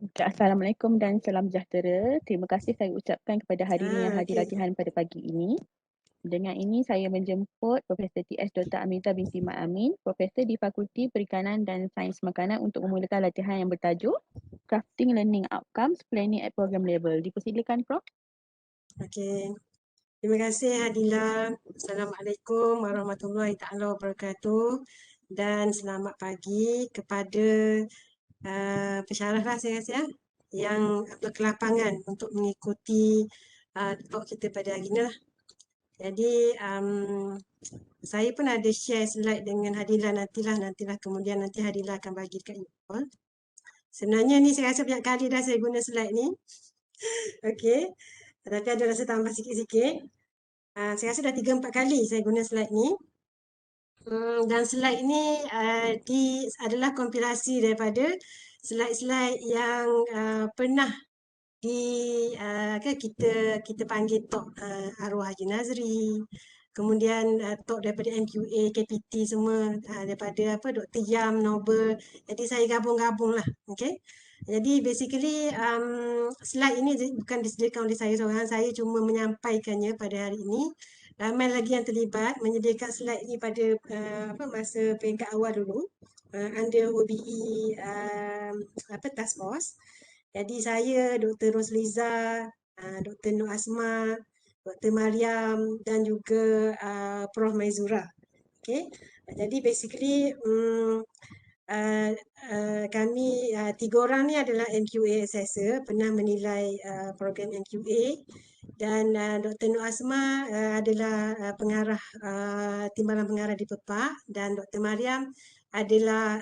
Okay, Assalamualaikum dan salam sejahtera. Terima kasih saya ucapkan kepada hadirin yang hadir Okey. latihan pada pagi ini. Dengan ini saya menjemput Profesor T.S. Dr. Amiza binti Mat Amin, Profesor di Fakulti Perikanan dan Sains Makanan untuk memulakan latihan yang bertajuk Crafting Learning Outcomes Planning at Program Level. Dipersilakan Prof. Okey. Terima kasih Adila. Assalamualaikum warahmatullahi taala wabarakatuh dan selamat pagi kepada pensyarah saya rasa yang berkelapangan untuk mengikuti talk kita pada hari ini lah. Jadi saya pun ada share slide dengan Hadila nantilah kemudian nanti Hadila akan bagi dekat you. Sebenarnya ni saya rasa banyak kali dah saya guna slide ni. Okey. Tapi ada rasa tambah sikit-sikit. Saya rasa dah 3-4 kali saya guna slide ni. Dan slide ni adalah kompilasi daripada slide-slide yang pernah kita panggil talk arwah Haji Nazri, kemudian talk daripada MQA, KPT semua, daripada Dr. Yam, Nobel. Jadi saya gabung-gabung lah. Okay? Jadi basically slide ini bukan disediakan oleh saya seorang, saya cuma menyampaikannya pada hari ini. Ramai lagi yang terlibat menyediakan slide ini pada masa peringkat awal dulu under OBE task force. Jadi saya, Dr. Rosliza, Dr. Nur Asma, Dr. Mariam dan juga Prof. Maizura. Okay. Jadi basically kami tiga orang ni adalah MQA assessor, pernah menilai program MQA, dan Dr. Nur Asma adalah pengarah timbalan pengarah di PEPAK, dan Dr. Mariam adalah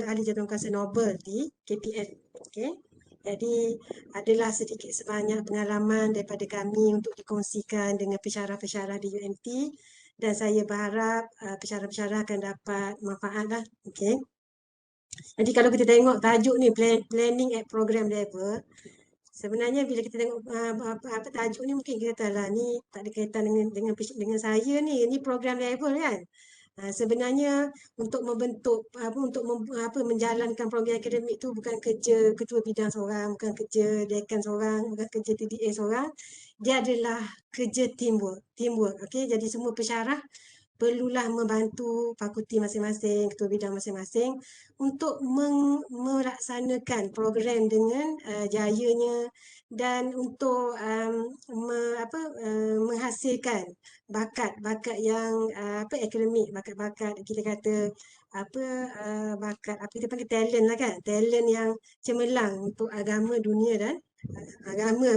ahli jawatankuasa Nobel di KPN. Okay. Jadi adalah sedikit sebanyak pengalaman daripada kami untuk dikongsikan dengan pensyarah-pensyarah di UMT, dan saya berharap pensyarah-pensyarah akan dapat manfaat lah. Okay. Jadi kalau kita tengok tajuk ni planning at program level, sebenarnya bila kita tengok tajuk ni mungkin kita tahu lah ni tak ada kaitan dengan saya ni program level kan. Sebenarnya untuk membentuk menjalankan program akademik tu bukan kerja ketua bidang seorang, bukan kerja dekan seorang, bukan kerja TDA seorang. Dia adalah kerja teamwork. Okey, jadi semua pensyarah perlulah membantu fakulti masing-masing, ketua bidang masing-masing untuk melaksanakan program dengan jayanya, dan untuk menghasilkan bakat-bakat yang akademik, bakat-bakat kita kata bakat kita panggil talent lah kan, talent yang cemerlang untuk agama dunia dan agama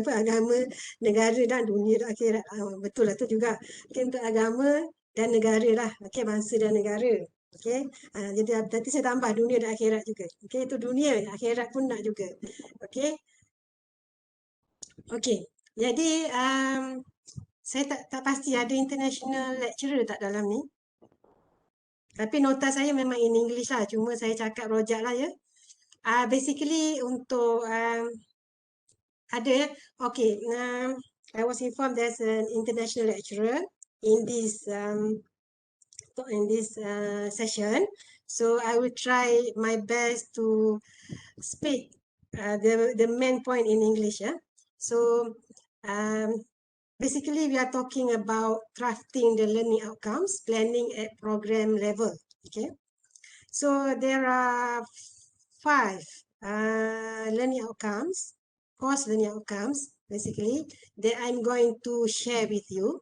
negara dan dunia dan akhirat. Betul lah tu juga. Okay, untuk agama dan negara lah, okay, bangsa dan negara. Okay. Jadi nanti saya tambah dunia dan akhirat juga. Okay, itu dunia, akhirat pun nak juga. Okay. Okay. Jadi saya tak pasti ada international lecturer tak dalam ni. Tapi nota saya memang in English lah. Cuma saya cakap rojak lah ya. Basically untuk ada ya. Okay. I was informed there's an international lecturer in this session. So I will try my best to speak the main point in English. Yeah. So basically we are talking about crafting the learning outcomes, planning at program level. Okay. So there are 5 learning outcomes, course learning outcomes, basically, that I'm going to share with you.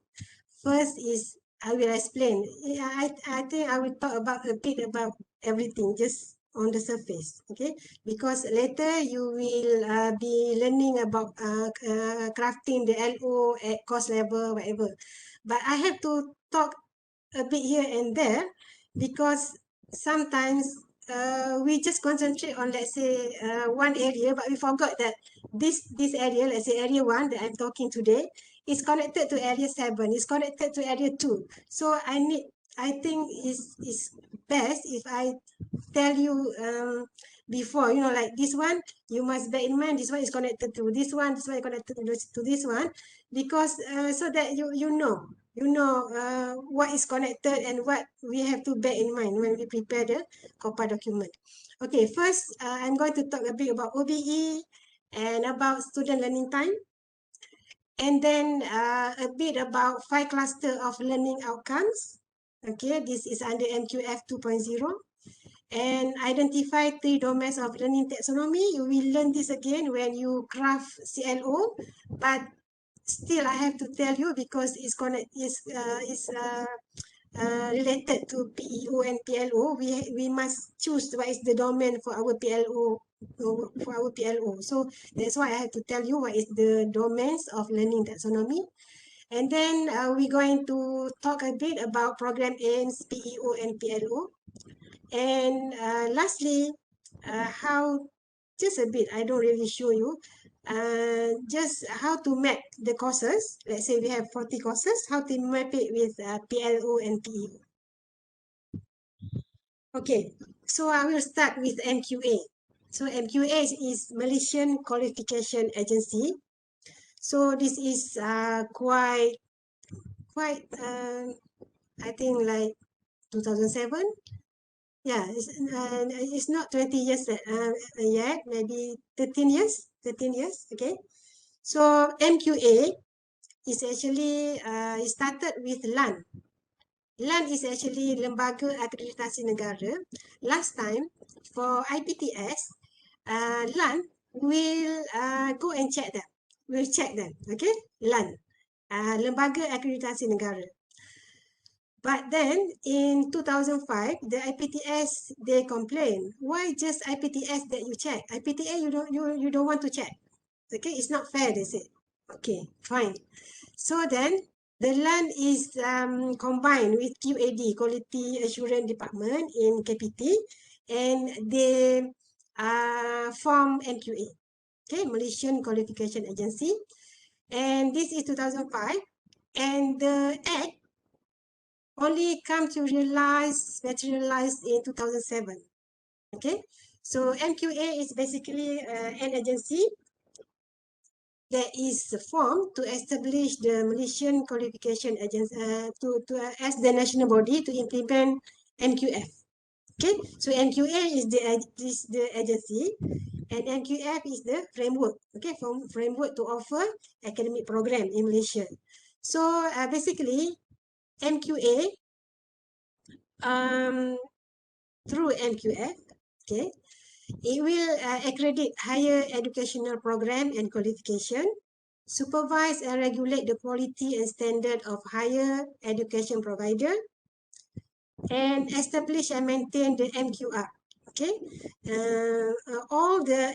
First is I will explain. I think I will talk about a bit about everything, just on the surface, okay? Because later you will be learning about crafting the LO at course level, whatever. But I have to talk a bit here and there because sometimes we just concentrate on, let's say, one area, but we forgot that this area, let's say area 1 that I'm talking today, is connected to area 7, is connected to area 2. So I think it's best if I tell you before, like this one, you must bear in mind this one is connected to this one is connected to this one, because so that you know. you know what is connected and what we have to bear in mind when we prepare the COPA document. Okay, first I'm going to talk a bit about OBE and about student learning time, and then a bit about 5 cluster of learning outcomes. Okay, this is under MQF 2.0. And identify 3 domains of learning taxonomy. You will learn this again when you craft CLO, but still I have to tell you because it's related to PEO and PLO. We must choose what is the domain for our PLO. So that's why I have to tell you what is the domains of learning taxonomy. And then we're going to talk a bit about program aims, PEO and PLO. And lastly, just a bit, I don't really show you, just how to map the courses. Let's say we have 40 courses, how to map it with PLO and PEO. Okay, so I will start with MQA. So MQA is Malaysian Qualification Agency. So this is quite, I think like 2007. Yeah, it's not 20 years yet, maybe 13 years, okay. So MQA is actually, it started with LAN. LAN is actually Lembaga Akreditasi Negara. Last time, for IPTS, LAN will go and check them. We'll check them, okay? LAN, Lembaga Akreditasi Negara. But then in 2005, the IPTS, they complain, why just IPTS that you check? IPTA you don't want to check. Okay, it's not fair, they say. Okay, fine. So then the LAN is combined with QAD, Quality Assurance Department in KPT, and they form MQA, okay, Malaysian Qualification Agency. And this is 2005, and the Act only come to materialize in 2007. Okay, so MQA is basically an agency that is formed to establish the Malaysian Qualification Agency as the national body to implement MQF. Okay, so MQA is the agency, and MQF is the framework. Okay, framework to offer academic program in Malaysia. So basically, MQA through MQF, okay, it will accredit higher educational program and qualification, supervise and regulate the quality and standard of higher education provider, and establish and maintain the MQR. Okay, all the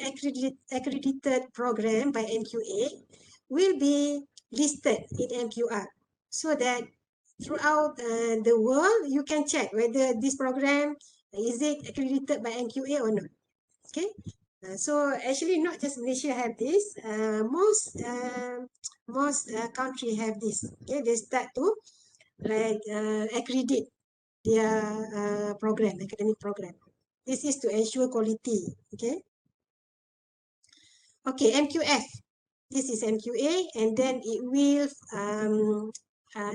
accredited program by MQA will be listed in MQR, so that throughout the world you can check whether this program is it accredited by MQA or not. Okay, so actually not just Malaysia have this, most country have this. Okay, they start to like accredit their program, academic program. This is to ensure quality. Okay, okay, MQF. This is MQA, and then it will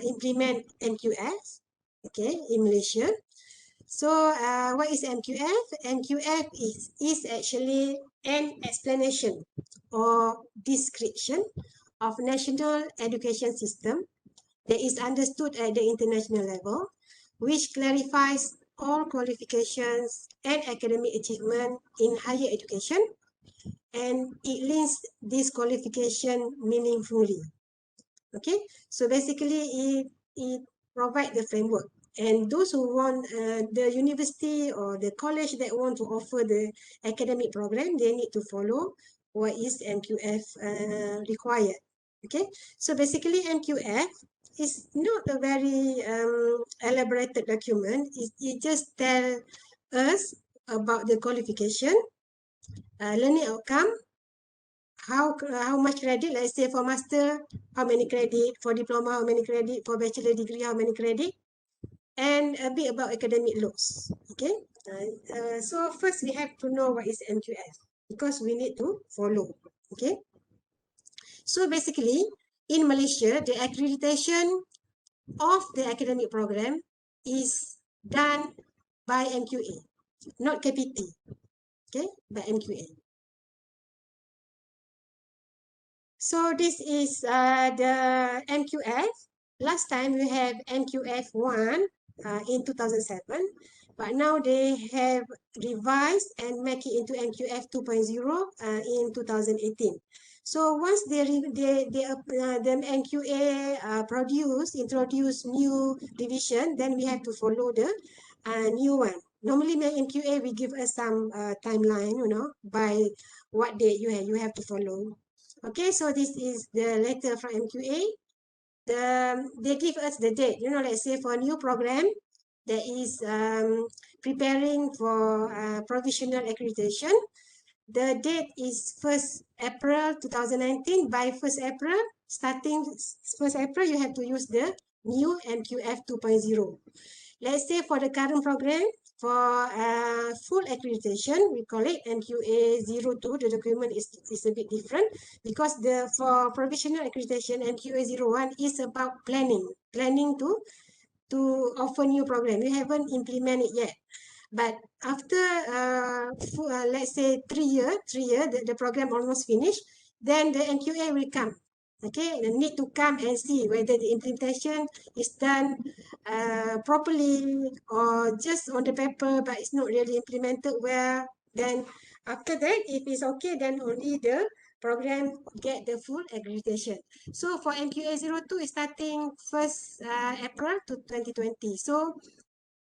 implement MQF. Okay, in Malaysia. So what is MQF? MQF is actually an explanation or description of national education system that is understood at the international level, which clarifies all qualifications and academic achievement in higher education, and it links this qualification meaningfully. Okay, so basically it provides the framework, and those who want the university or the college that want to offer the academic program, they need to follow what is MQF required. Okay, so basically MQF is not a very elaborated document. It just tells us about the qualification, learning outcome, how much credit, let's say for master, how many credit, for diploma, how many credit, for bachelor degree, how many credit, and a bit about academic laws. Okay, so first we have to know what is MQF because we need to follow. Okay, so basically in Malaysia, the accreditation of the academic program is done by MQA, not KPT, okay, by MQA. So this is the MQF. Last time we have MQF 1 in 2007, but now they have revised and make it into MQF 2.0 in 2018. So once the MQA introduce new revision, then we have to follow the new one. Normally, MQA will give us some timeline, by what date you have to follow. Okay, so this is the letter from MQA. They give us the date, let's say for a new program that is preparing for provisional accreditation. The date is 1st April 2019. By 1st April, starting 1st April, you have to use the new MQF 2.0. Let's say for the current program, for full accreditation, we call it MQA 02. The document is a bit different because for provisional accreditation, MQA 01 is about planning to offer new program. We haven't implemented yet. But after, let's say 3 years, the program almost finished, then the MQA will come. Okay, they need to come and see whether the implementation is done properly or just on the paper, but it's not really implemented well. Then after that, if it's okay, then only the program get the full accreditation. So for MQA 02 is starting 1st April to 2020. So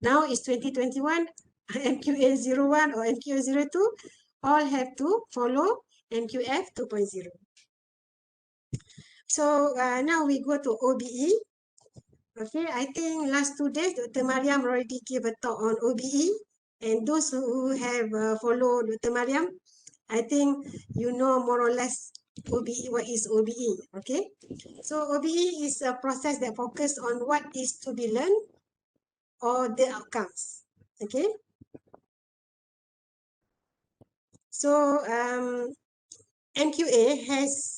now it's 2021, MQA 01 or MQA 02, all have to follow MQF 2.0. So now we go to OBE. Okay, I think last 2 days, Dr. Mariam already gave a talk on OBE. And those who have followed Dr. Mariam, I think you know more or less OBE, what is OBE, okay? So OBE is a process that focuses on what is to be learned or the outcomes, okay? So MQA has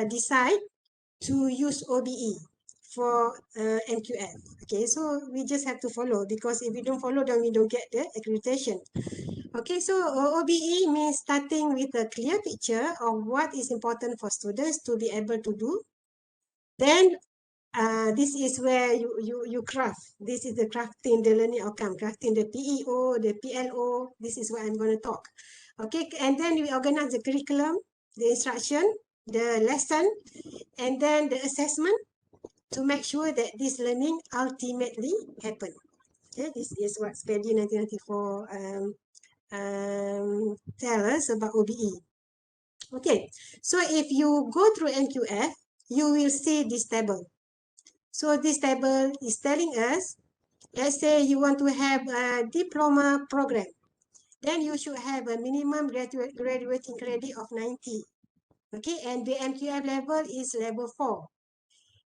decide to use OBE for MQF. Okay, so we just have to follow, because if we don't follow, then we don't get the accreditation. Okay, so OBE means starting with a clear picture of what is important for students to be able to do. Then this is where you craft. This is the crafting the learning outcome, crafting the PEO, the PLO. This is what I'm going to talk. Okay, and then we organize the curriculum, the instruction, the lesson, and then the assessment to make sure that this learning ultimately happen. Okay, this is what SPEDI 1994 tell us about OBE. Okay, so if you go through MQF, you will see this table. So this table is telling us, let's say you want to have a diploma program, then you should have a minimum graduating credit of 90. Okay, and the MQF level is level 4.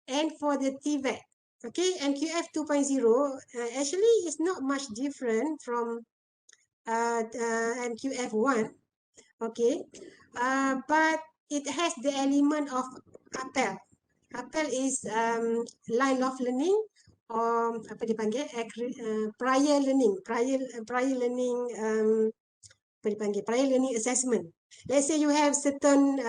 And for the TVET, okay, MQF 2.0 actually is not much different from MQF 1, okay, but it has the element of APEL. APEL is line of learning, or apa dipanggil, prior learning, prior learning assessment. Let's say you have certain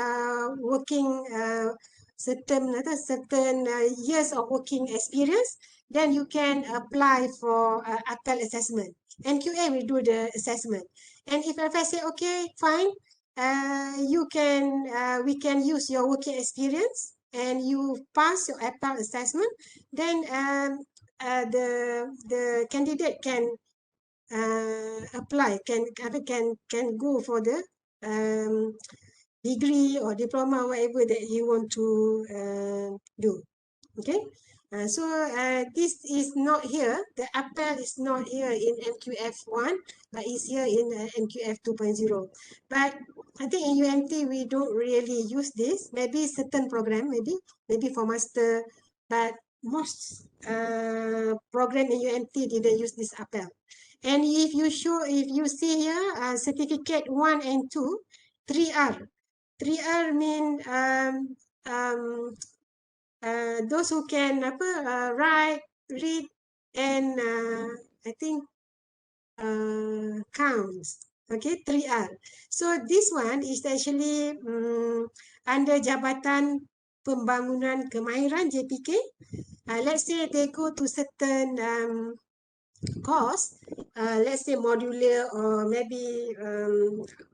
years of working experience, then you can apply for APEL assessment. MQA will do the assessment. And if I say, okay, fine, we can use your working experience and you pass your APEL assessment, then the candidate can apply, can go for the degree or diploma, whatever that you want to do. Okay, so this is not here. The APEL is not here in MQF 1, but it's here in MQF 2.0. But I think in UMT we don't really use this. Maybe certain program, maybe for master, but most program in UMT didn't use this APEL. And if you see here, certificate 1 and 2, 3R. 3R mean those who can write, read, and I think counts. Okay, 3R. So this one is actually under Jabatan Pembangunan Kemahiran JPK. Let's say they go to certain course, let's say modular or maybe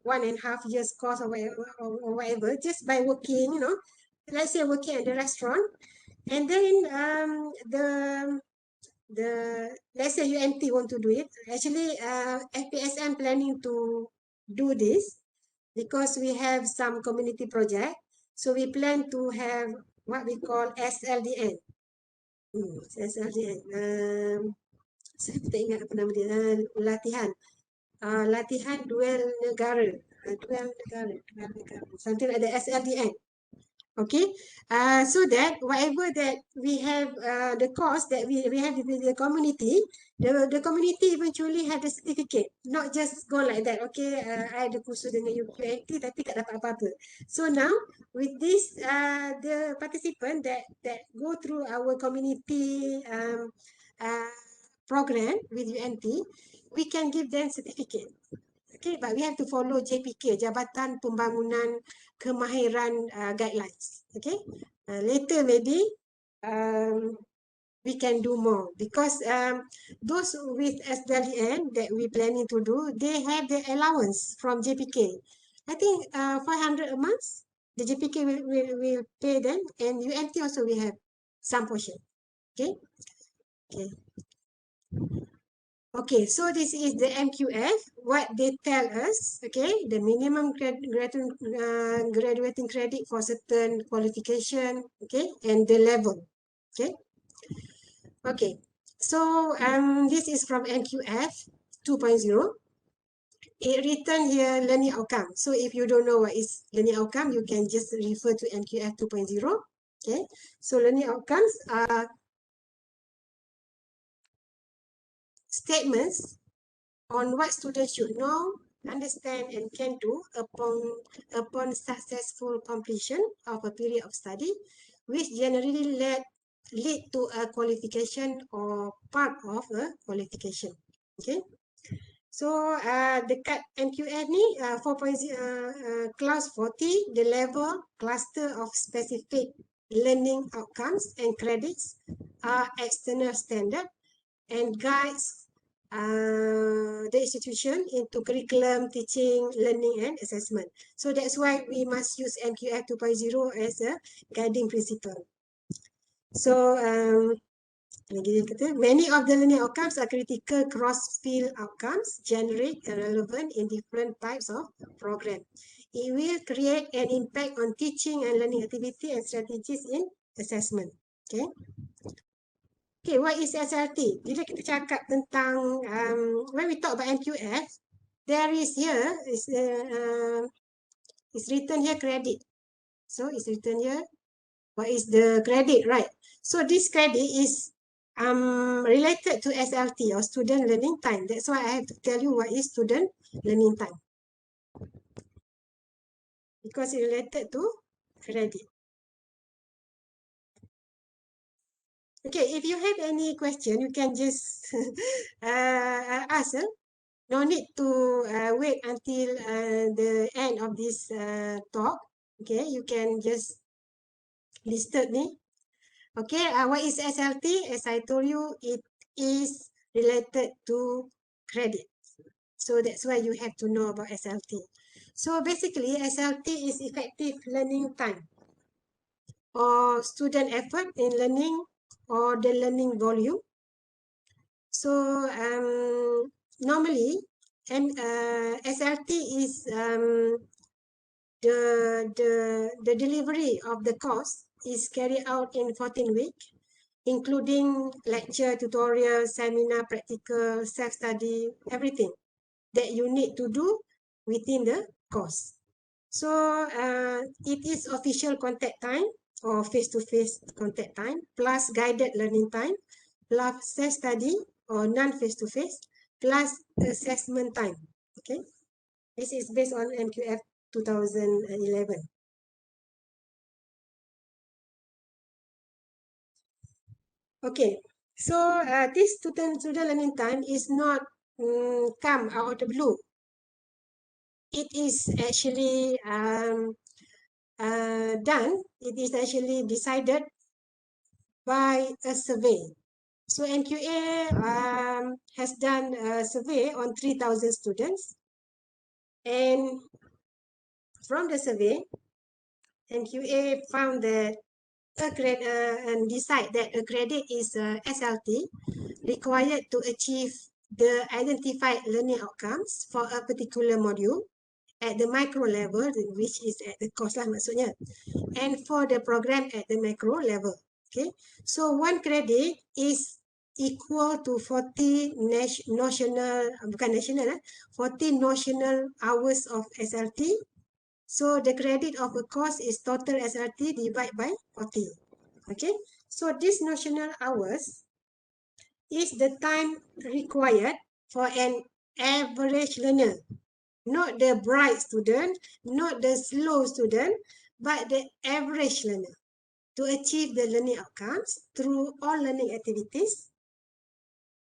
1.5 years course or whatever, just by working, let's say working at the restaurant, and then let's say UNT want to do it. Actually, FPSM planning to do this because we have some community project. So we plan to have what we call SLDN. SLDN. Saya tak ingat apa nama dia. Latihan. Latihan duel negara. Duel negara. Something like the SLDN. Okay, so that whatever that we have, the course that we have with the community, the community eventually have the certificate, not just go like that. Okay, I ada kursus dengan UQNT tapi tak dapat apa-apa. So now with this, the participant that go through our community program with UNT, we can give them certificate. Okay, but we have to follow JPK, Jabatan Pembangunan Kemahiran guidelines. Okay, later maybe we can do more because those with SDLN that we planning to do, they have the allowance from JPK. I think 500 a month. The JPK will pay them, and UNT also will have some portion. Okay, okay. Okay, so this is the MQF, what they tell us, okay, the minimum graduating credit for certain qualification, okay, and the level, okay. Okay, so this is from MQF 2.0. It written here learning outcome. So if you don't know what is learning outcome, you can just refer to MQF 2.0, okay. So learning outcomes are statements on what students should know, understand, and can do upon successful completion of a period of study, which generally lead to a qualification or part of a qualification. Okay. So dekat MQF ni 4.0 clause 40, the level cluster of specific learning outcomes and credits are external standard and guides the institution into curriculum, teaching, learning, and assessment. So that's why we must use MQF 2.0 as a guiding principle. So many of the learning outcomes are critical cross-field outcomes, generic and relevant in different types of program. It will create an impact on teaching and learning activity and strategies in assessment. Okay. Okay, what is SLT? Bila kita cakap tentang, when we talk about MQF, there is here, it's written here credit. So it's written here, what is the credit, right? So this credit is related to SLT or student learning time. That's why I have to tell you what is student learning time. Because it's related to credit. Okay, if you have any question, you can just ask. No need to wait until the end of this talk. Okay, you can just listed me. Okay, what is SLT? As I told you, it is related to credit. So that's why you have to know about SLT. So basically, SLT is effective learning time or student effort in learning or the learning volume. So normally, SLT is the delivery of the course is carried out in 14 weeks, including lecture, tutorial, seminar, practical, self-study, everything that you need to do within the course. So it is official contact time or face-to-face contact time, plus guided learning time, plus self-study or non-face-to-face, plus assessment time. Okay, this is based on MQF 2011. Okay, so this student learning time is not come out of the blue. It is actually done. It is actually decided by a survey. So NQA has done a survey on 3,000 students, and from the survey, NQA found that and decide that a credit is SLT required to achieve the identified learning outcomes for a particular module at the micro level, which is at the course lah maksudnya, and for the program at the macro level. Okay, so one credit is equal to 40 national, bukan national, 40 notional hours of SLT. So the credit of a course is total SLT divided by 40. Okay, so this notional hours is the time required for an average learner, not the bright student, not the slow student, but the average learner to achieve the learning outcomes through all learning activities.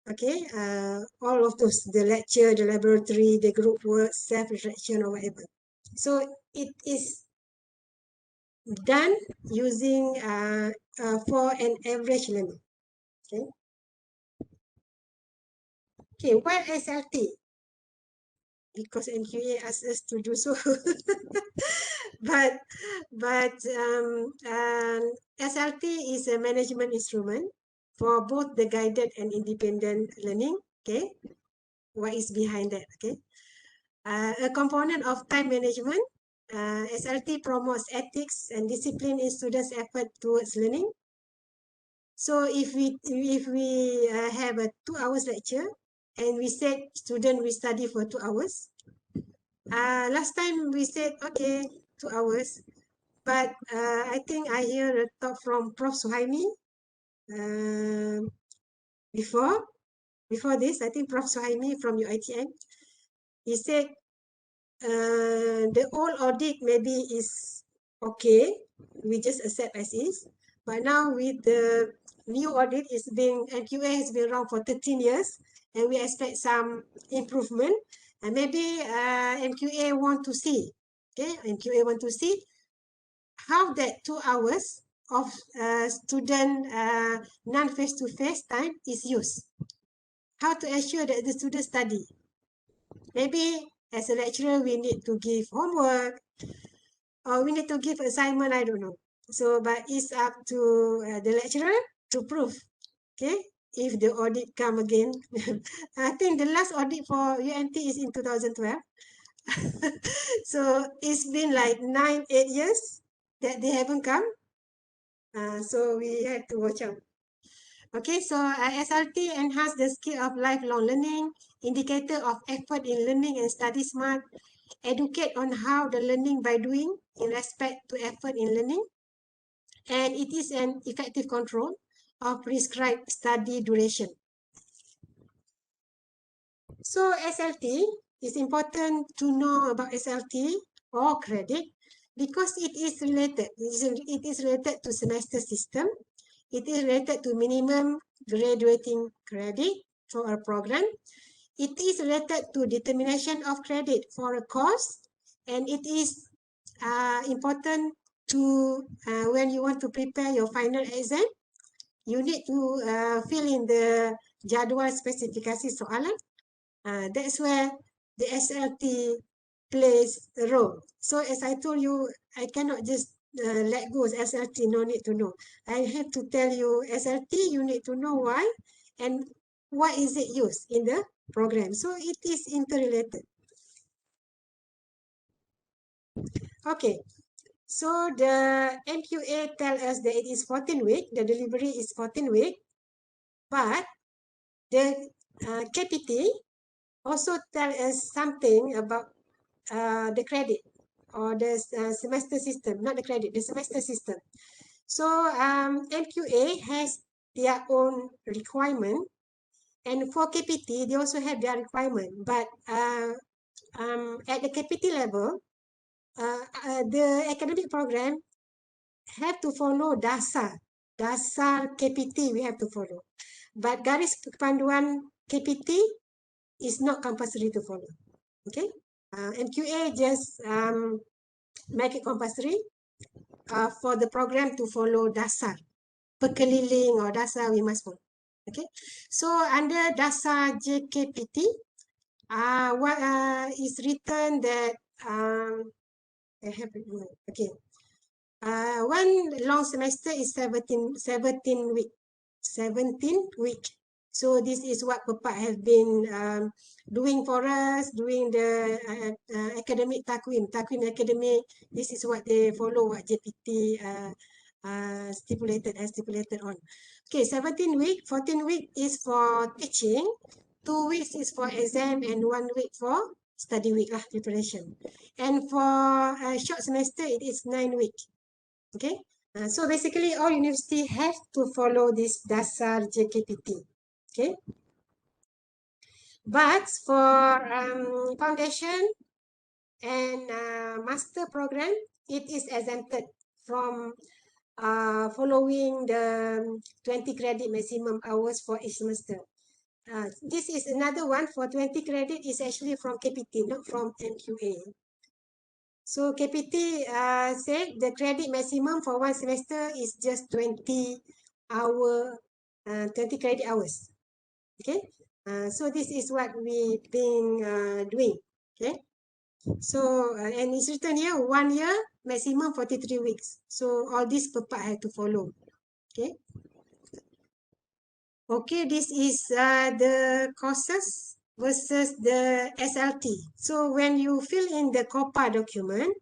Okay, all of those, the lecture, the laboratory, the group work, self-reflection or whatever. So it is done using for an average learner. Okay. Okay, why SLT? Because NQA asked us to do so. but SLT is a management instrument for both the guided and independent learning. Okay, what is behind that? Okay, a component of time management. SLT promotes ethics and discipline in students' effort towards learning. So if we have a 2 hours lecture and we said student will study for 2 hours, last time we said okay 2 hours, but I think I hear a talk from Prof Suhaimi before this. I think Prof Suhaimi from UiTM, he said the old audit maybe is okay, we just accept as is, but now with the new audit is being, NQA has been around for 13 years and we expect some improvement, and maybe NQA want to see, okay, NQA want to see how that 2 hours of student non-face-to-face time is used, how to ensure that the students study. Maybe as a lecturer, we need to give homework or we need to give assignment, I don't know. So, but it's up to the lecturer to prove, okay, if the audit come again. I think the last audit for UNT is in 2012. So it's been like 8 years that they haven't come. So we have to watch out. Okay, so SLT enhance the skill of lifelong learning, indicator of effort in learning and study smart, educate on how the learning by doing in respect to effort in learning, and it is an effective control of prescribed study duration. So SLT, is important to know about SLT or credit because it is related. It is related to semester system. It is related to minimum graduating credit for a program. It is related to determination of credit for a course, and it is important to when you want to prepare your final exam, you need to fill in the jadual spesifikasi soalan. That's where the SLT plays a role. So as I told you, I cannot just let go SLT, no need to know. I have to tell you SLT, you need to know why and why is it used in the program. So it is interrelated. Okay, so the NQA tell us that it is 14 week, the delivery is 14 week, but the KPT also tell us something about the credit or the semester system, not the credit, the semester system. So NQA has their own requirement, and for KPT, they also have their requirement. But at the KPT level, the academic program have to follow DASA. dasar KPT we have to follow. But garis panduan KPT is not compulsory to follow. Okay, MQA just make it compulsory for the program to follow dasar. Perkeliling or dasar we must follow. Okay, so under dasar JKPT, what is written that I have it. Okay. One long semester is 17 week. 17 week. So this is what Pepak have been doing for us, doing the academic takwim academic. This is what they follow, what JPT stipulated on. Okay, 17 week, 14 week is for teaching, 2 weeks is for exam, and 1 week for study week preparation. And for short semester, it is 9 week. Okay, so basically all university have to follow this dasar JKPT. Okay, but for foundation and master program, it is exempted from following the 20 credit maximum hours for each semester. This is another one for 20 credit is actually from KPT, not from MQA. So KPT said the credit maximum for one semester is just 20 credit hours. Okay, so this is what we've been doing. Okay, so and it's written here 1 year maximum 43 weeks. So all this Pepak have to follow. Okay. Okay, this is the courses versus the SLT. So when you fill in the COPA document,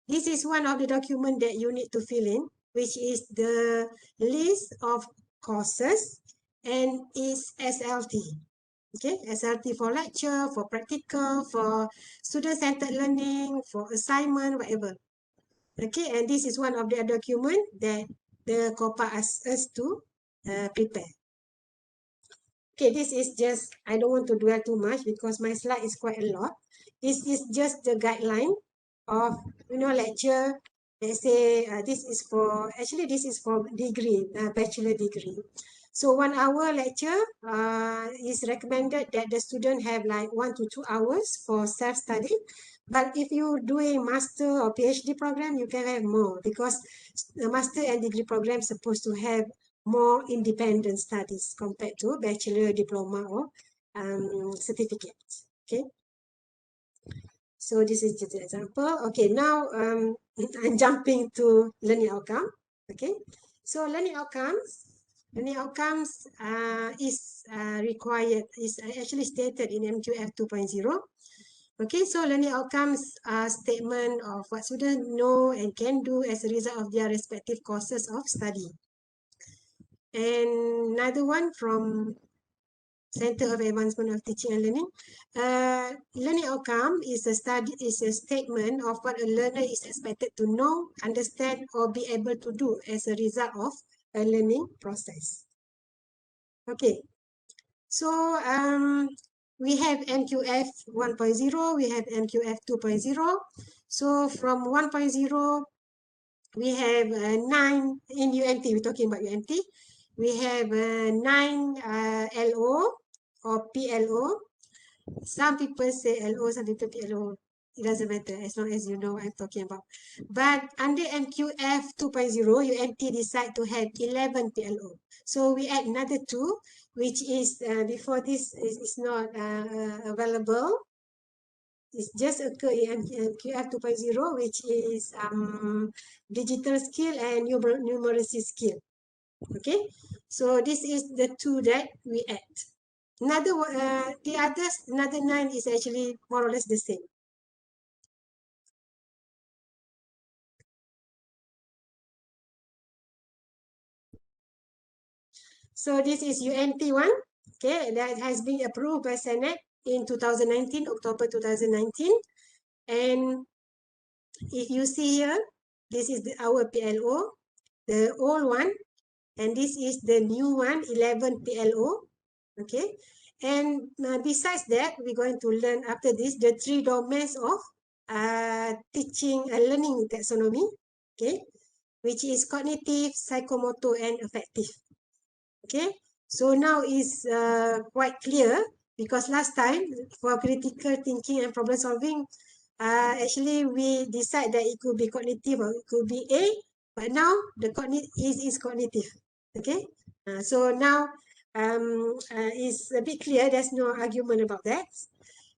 this is one of the document that you need to fill in, which is the list of courses and is SLT. Okay, SLT for lecture, for practical, for student-centered learning, for assignment, whatever. Okay, and this is one of the document that the COPA asks us to prepare. Okay, this is just, I don't want to dwell too much because my slide is quite a lot. This is just the guideline of, lecture. Let's say this is for degree, bachelor degree. So 1 hour lecture is recommended that the student have like 1 to 2 hours for self-study. But if you do a master or PhD program, you can have more because the master and degree program is supposed to have more independent studies compared to bachelor, diploma, or certificates. Okay. So this is just an example. Okay, now I'm jumping to learning outcome. Okay, so learning outcomes is required, is actually stated in MQF 2.0. Okay, so learning outcomes are statement of what students know and can do as a result of their respective courses of study. And another one from Center of Advancement of Teaching and Learning. Learning outcome is a statement of what a learner is expected to know, understand, or be able to do as a result of a learning process. Okay, so we have MQF 1.0, we have MQF 2.0. So from 1.0, we have 9 in UMT, we're talking about UMT. We have 9 LO or PLO. Some people say LO, some people PLO. It doesn't matter as long as you know what I'm talking about. But under MQF 2.0, UMT decide to have 11 PLO. So we add another 2, which is before this is not available. It's just occur in MQF 2.0, which is digital skill and numeracy skill. Okay, so this is the 2 that we add. The others, another 9 is actually more or less the same. So this is UMT 1, okay, that has been approved by Senate in 2019, October 2019. And if you see here, this is our PLO, the old one, and this is the new one, 11 PLO, okay. And besides that, we're going to learn after this the 3 domains of teaching and learning taxonomy, okay. which is cognitive, psychomotor, and affective. Okay, so now is quite clear because last time for critical thinking and problem solving, actually we decide that it could be cognitive or it could be A, but now the cognitive is cognitive. Okay, so now it's a bit clear. There's no argument about that.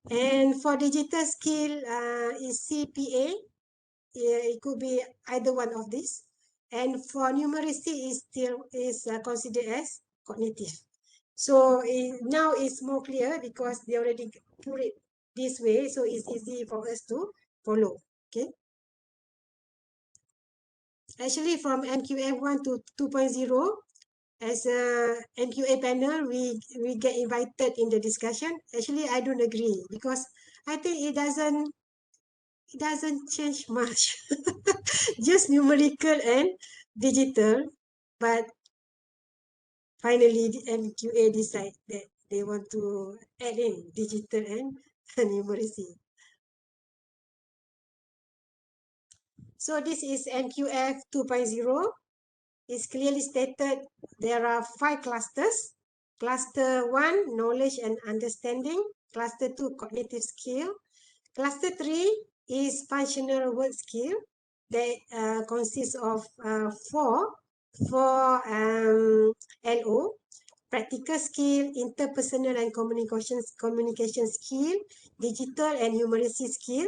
And for digital skill, is CPA. It could be either one of these. And for numeracy is still considered as cognitive. So now it's more clear because they already put it this way, so it's easy for us to follow. Okay. Actually, from NQF 1 to 2.0, as a NQA panel, we get invited in the discussion. Actually, I don't agree because I think it doesn't change much. Just numerical and digital, but finally the NQA decide that they want to add in digital and numeracy. So this is NQF 2.0. It's clearly stated there are 5 clusters. Cluster 1, knowledge and understanding. Cluster 2, cognitive skill. Cluster 3 is functional word skill that consists of 4 LO. Practical skill, interpersonal and communication skill, digital and numeracy skill,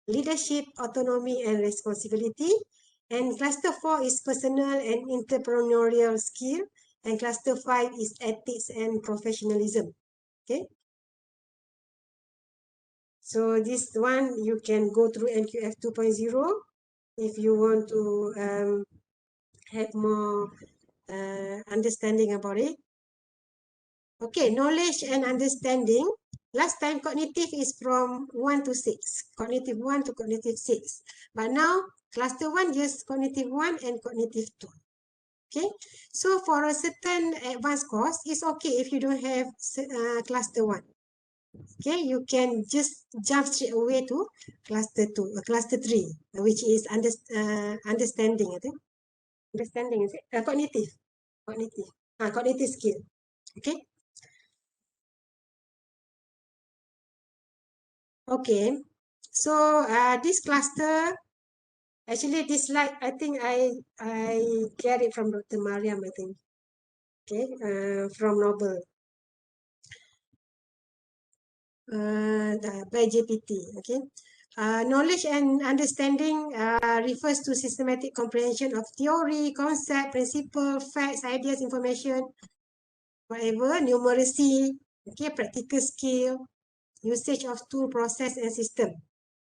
leadership, autonomy and responsibility. And cluster 4 is personal and entrepreneurial skill. And cluster 5 is ethics and professionalism. Okay. So this one you can go through NQF 2.0 if you want to have more understanding about it. Okay, knowledge and understanding. Last time cognitive is from 1 to 6, cognitive 1 to cognitive 6. But now cluster 1 just cognitive 1 and cognitive 2. Okay, so for a certain advanced course, it's okay if you don't have cluster 1. Okay, you can just jump straight away to cluster 2, cluster 3, which is understanding, I think. Understanding, is it? Cognitive skill. Okay. Okay, so this cluster, actually this slide, I think I get it from Dr. Mariam, I think. Okay, from Nobel. By JPT, okay. Knowledge and understanding refers to systematic comprehension of theory, concept, principle, facts, ideas, information, whatever, numeracy, okay, practical skill, usage of tool, process, and system.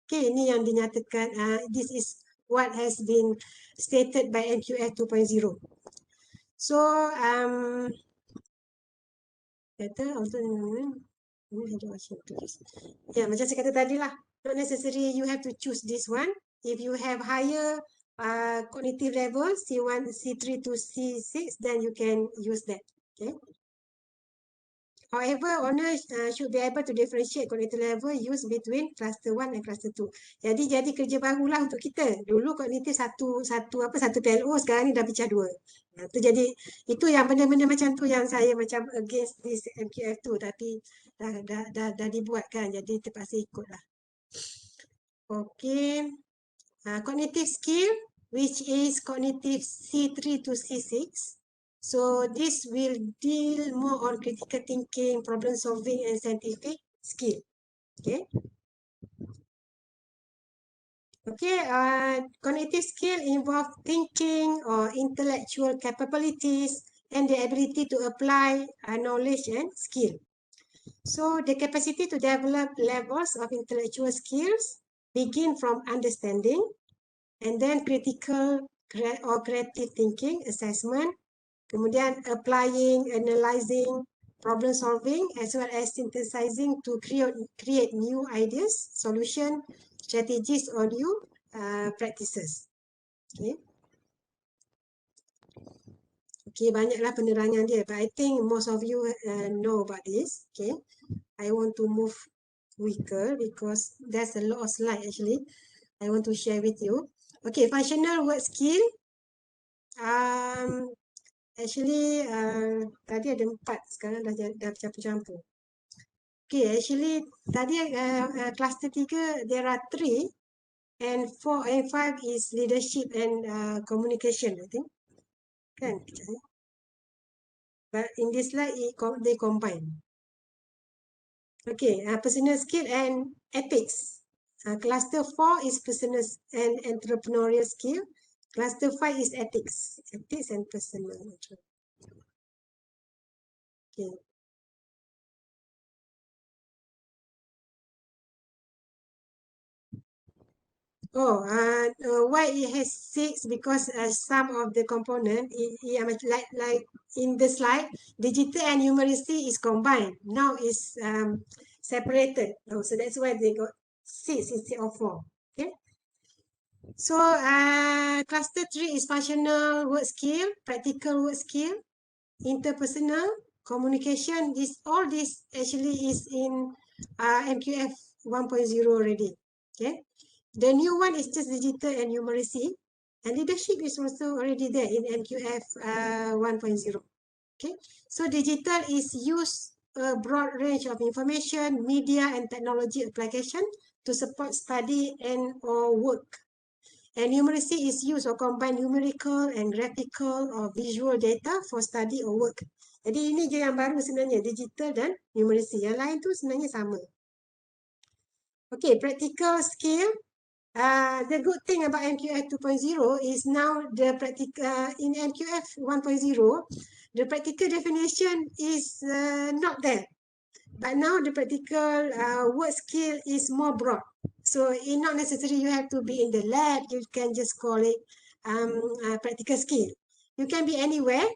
Okay, ini yang dinyatakan, this is what has been stated by NQF 2.0. So, yeah, macam saya kata tadi lah, not necessary you have to choose this one. If you have higher cognitive level, C1, C3 to C6, then you can use that. Okay. However, owners should be able to differentiate cognitive level used between cluster 1 and cluster 2. Jadi kerja barulah untuk kita. Dulu kognitif satu PLO, sekarang ni dah pecah 2. Jadi itu yang benda-benda macam tu yang saya macam against this MQF tu, tapi dah dibuat kan, jadi terpaksa ikutlah. Okay. Cognitive skill, which is cognitive C3 to C6. So this will deal more on critical thinking, problem solving, and scientific skill. Okay. Okay. Cognitive skill involve thinking or intellectual capabilities and the ability to apply knowledge and skill. So the capacity to develop levels of intellectual skills begin from understanding, and then critical or creative thinking, assessment, kemudian applying, analyzing, problem solving, as well as synthesizing to create new ideas, solution, strategies, or new practices. Okay. Okay, banyaklah penerangan dia, but I think most of you know about this. Okay, I want to move quicker because there's a lot of slide actually I want to share with you. Okay, functional word skill. Actually, tadi ada 4, sekarang dah campur-campur. Okay, actually tadi cluster 3 there are 3 and 4 and 5 is leadership and communication, I think. Kan? But in this slide they combine. Okay, personal skill and ethics. Cluster 4 is personal and entrepreneurial skill. Cluster 5 is ethics. Ethics and personal. Okay. Oh, why it has 6? Because some of the component, like in the slide, digital and numeracy is combined. Now is separated. Oh, so that's why they got 6 instead of 4. Okay. So cluster 3 is functional word skill, practical word skill, interpersonal communication. All this actually is in MQF 1.0 already. Okay. The new one is just digital and numeracy, and leadership is also already there in MQF 1.0. Okay, so digital is use a broad range of information, media, and technology application to support study and or work. And numeracy is use or combine numerical and graphical or visual data for study or work. Jadi ini je yang baru sebenarnya, digital dan numeracy. Yang lain tu sebenarnya sama. Okay, practical skill. The good thing about MQF 2.0 is now the practical in MQF 1.0, the practical definition is not there. But now the practical word skill is more broad. So it's not necessary you have to be in the lab. You can just call it practical skill. You can be anywhere.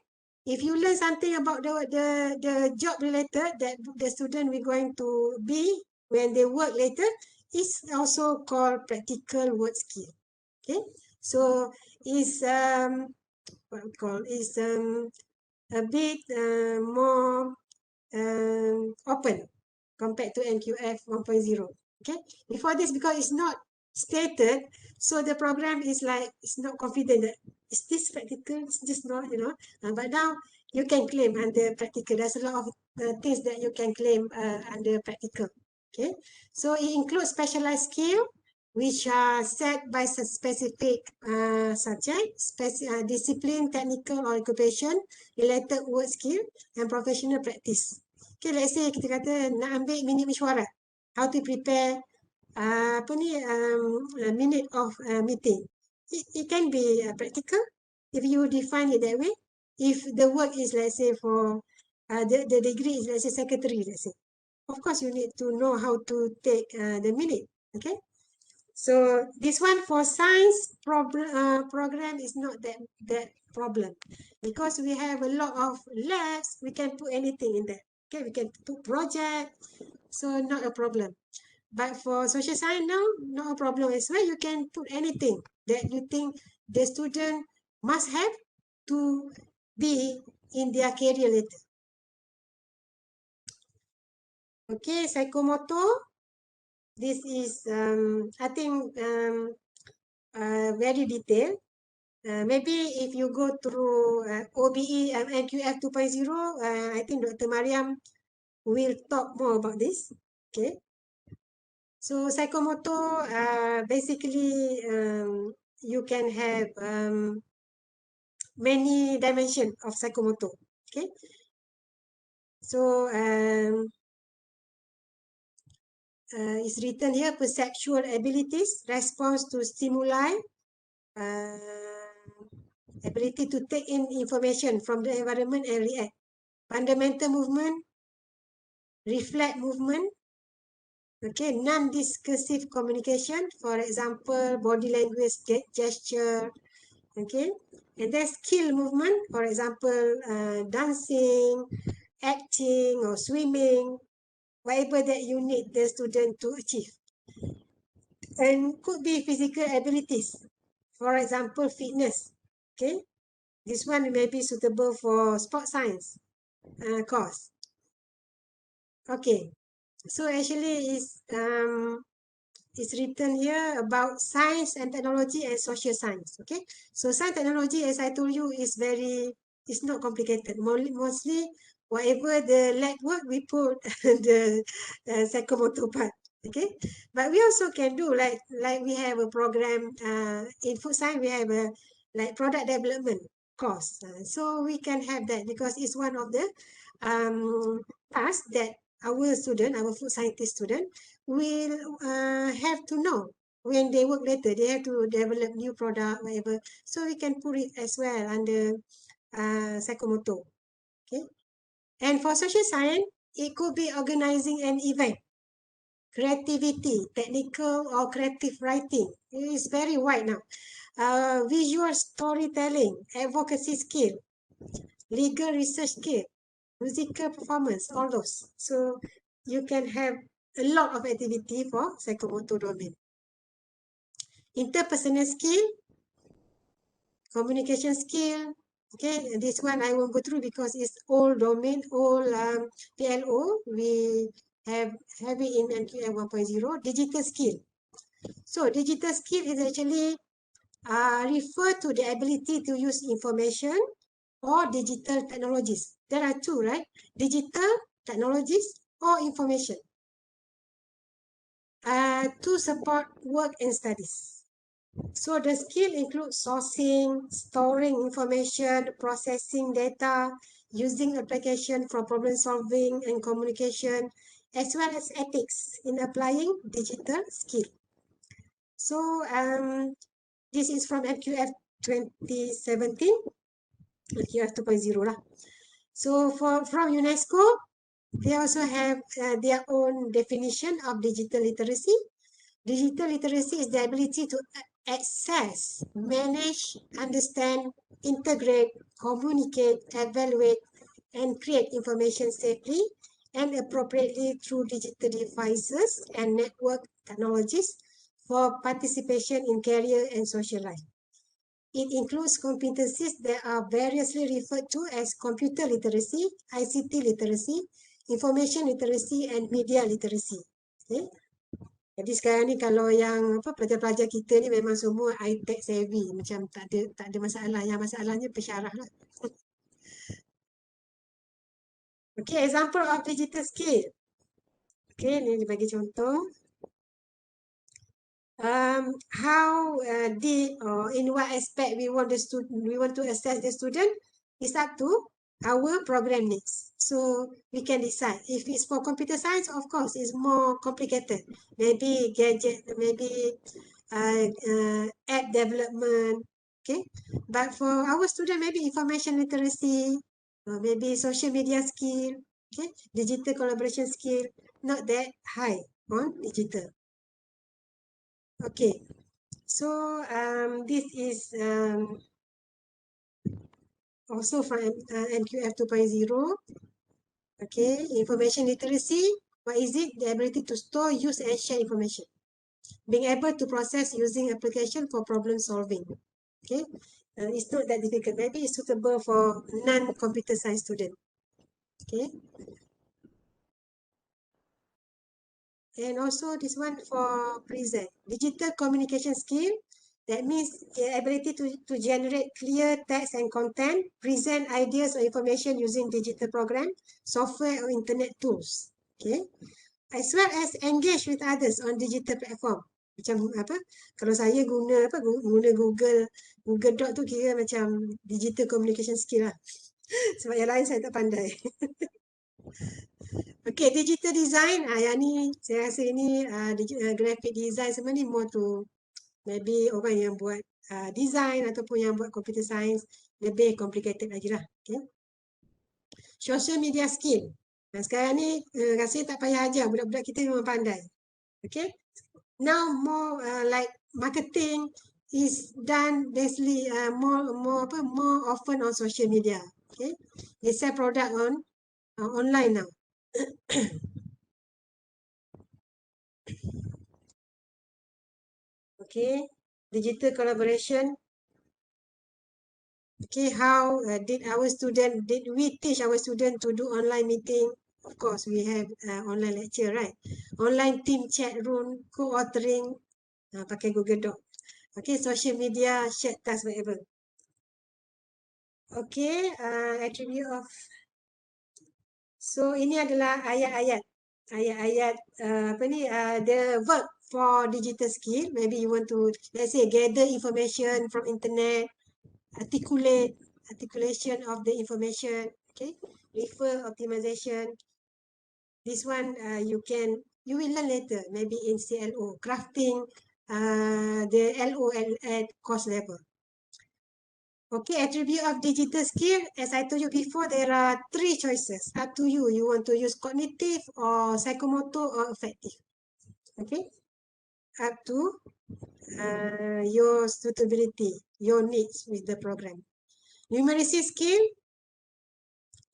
If you learn something about the job related that the student will going to be when they work later, is also called practical word skill. Okay, so is what we call is a bit more open compared to MQF 1.0. Okay, before this, because it's not stated, so the program is like it's not confident that is this practical, it's just not, you know. But now you can claim under practical. There's a lot of things that you can claim under practical. Okay, so it includes specialized skill, which are set by specific subject, discipline, technical or occupation, related word skill, and professional practice. Okay, let's say kita kata nak ambil minit mesyuarat, how to prepare a minute of meeting. It can be practical if you define it that way. If the work is, let's say, for the degree is, let's say, secretary, let's say. Of course, you need to know how to take the minute, okay? So this one for science program is not that problem, because we have a lot of labs. We can put anything in there. Okay, we can put project, so not a problem. But for social science now, not a problem as well. You can put anything that you think the student must have to be in their career later. Okay, psychomotor. This is, I think, very detailed. Maybe if you go through OBE and MQF 2.0, I think Dr. Mariam will talk more about this. Okay. So psychomotor, basically, you can have many dimensions of psychomotor. Okay. So it's written here: perceptual abilities, response to stimuli, ability to take in information from the environment and react. Fundamental movement, reflect movement, okay, non-discursive communication, for example, body language, gesture, okay, and then skill movement, for example, dancing, acting, or swimming, whatever that you need the student to achieve. And could be physical abilities, for example, fitness, okay. This one may be suitable for sport science course. Okay, so actually is it's written here about science and technology and social science. Okay, so science technology, as I told you, it's not complicated. Mostly, whatever the lab work, we put the psychomotor part. Okay, but we also can do like we have a program in food science. We have a like product development course, so we can have that because it's one of the tasks that our student, our food scientist student, will have to know when they work later. They have to develop new product, whatever. So we can put it as well under psychomotor. Okay. And for social science, it could be organizing an event, creativity, technical or creative writing. It is very wide now. Visual storytelling, advocacy skill, legal research skill, musical performance, all those. So you can have a lot of activity for psychomotor domain. Interpersonal skill, communication skill. Okay, this one I won't go through because it's all domain, all PLO. We have it in NQF 1.0. Digital skill. So digital skill is actually refer to the ability to use information or digital technologies. There are two, right? Digital technologies or information to support work and studies. So the skill includes sourcing, storing information, processing data, using application for problem solving and communication, as well as ethics in applying digital skill. So this is from MQF 2017, MQF 2.0 lah. So from UNESCO, they also have their own definition of digital literacy. Digital literacy is the ability to access, manage, understand, integrate, communicate, evaluate, and create information safely and appropriately through digital devices and network technologies for participation in career and social life. It includes competencies that are variously referred to as computer literacy, ICT literacy, information literacy, and media literacy. Okay. Jadi sekarang ni kalau yang pelajar-pelajar kita ni memang semua high-tech savvy, macam tak ada masalah. Yang masalahnya pensyarah lah. Okay, example of digital skill. Okay, ni dia bagi contoh. How deep or in what aspect we want to assess the student is up to our program needs. So we can decide. If it's for computer science, of course, it's more complicated. Maybe gadget, maybe app development. Okay, but for our student, maybe information literacy, or maybe social media skill, okay, digital collaboration skill, not that high on digital. Okay, so this is also from NQF 2.0. Okay, information literacy. What is it? The ability to store, use, and share information. Being able to process using application for problem solving. Okay, it's not that difficult. Maybe it's suitable for non-computer science student. Okay. And also this one for present. Digital communication skill. That means the ability to generate clear text and content, present ideas or information using digital program, software or internet tools. Okay. As well as engage with others on digital platform. Macam apa? Kalau saya guna Google Doc tu kira macam digital communication skill lah. Sebab yang lain saya tak pandai. Okay, digital design. Yang ni saya rasa ini graphic design semua ni more to maybe orang yang buat design ataupun yang buat computer science lebih complicated lagi lah. Okay. Social media skill. Sekarang ni rasanya tak payah ajar, budak-budak kita memang pandai. Okay. Now more like marketing is done basically more often on social media. Okay. They sell product on online now. Okay, digital collaboration. Okay, how did we teach our student to do online meeting? Of course, we have online lecture, right? Online team chat room, co-authoring, pakai Google Doc. Okay, social media, shared task, whatever. Okay, attribute of. So ini adalah ayat-ayat apa ni, the verb for digital skill. Maybe you want to, let's say, gather information from internet, articulation of the information, okay, refer, optimization. This one you will learn later, maybe in CLO, crafting the LOL at course level. Okay, attribute of digital skill, as I told you before, there are 3 choices. Up to you. You want to use cognitive or psychomotor or affective. Okay, up to your suitability, your needs with the program. Numeracy skill,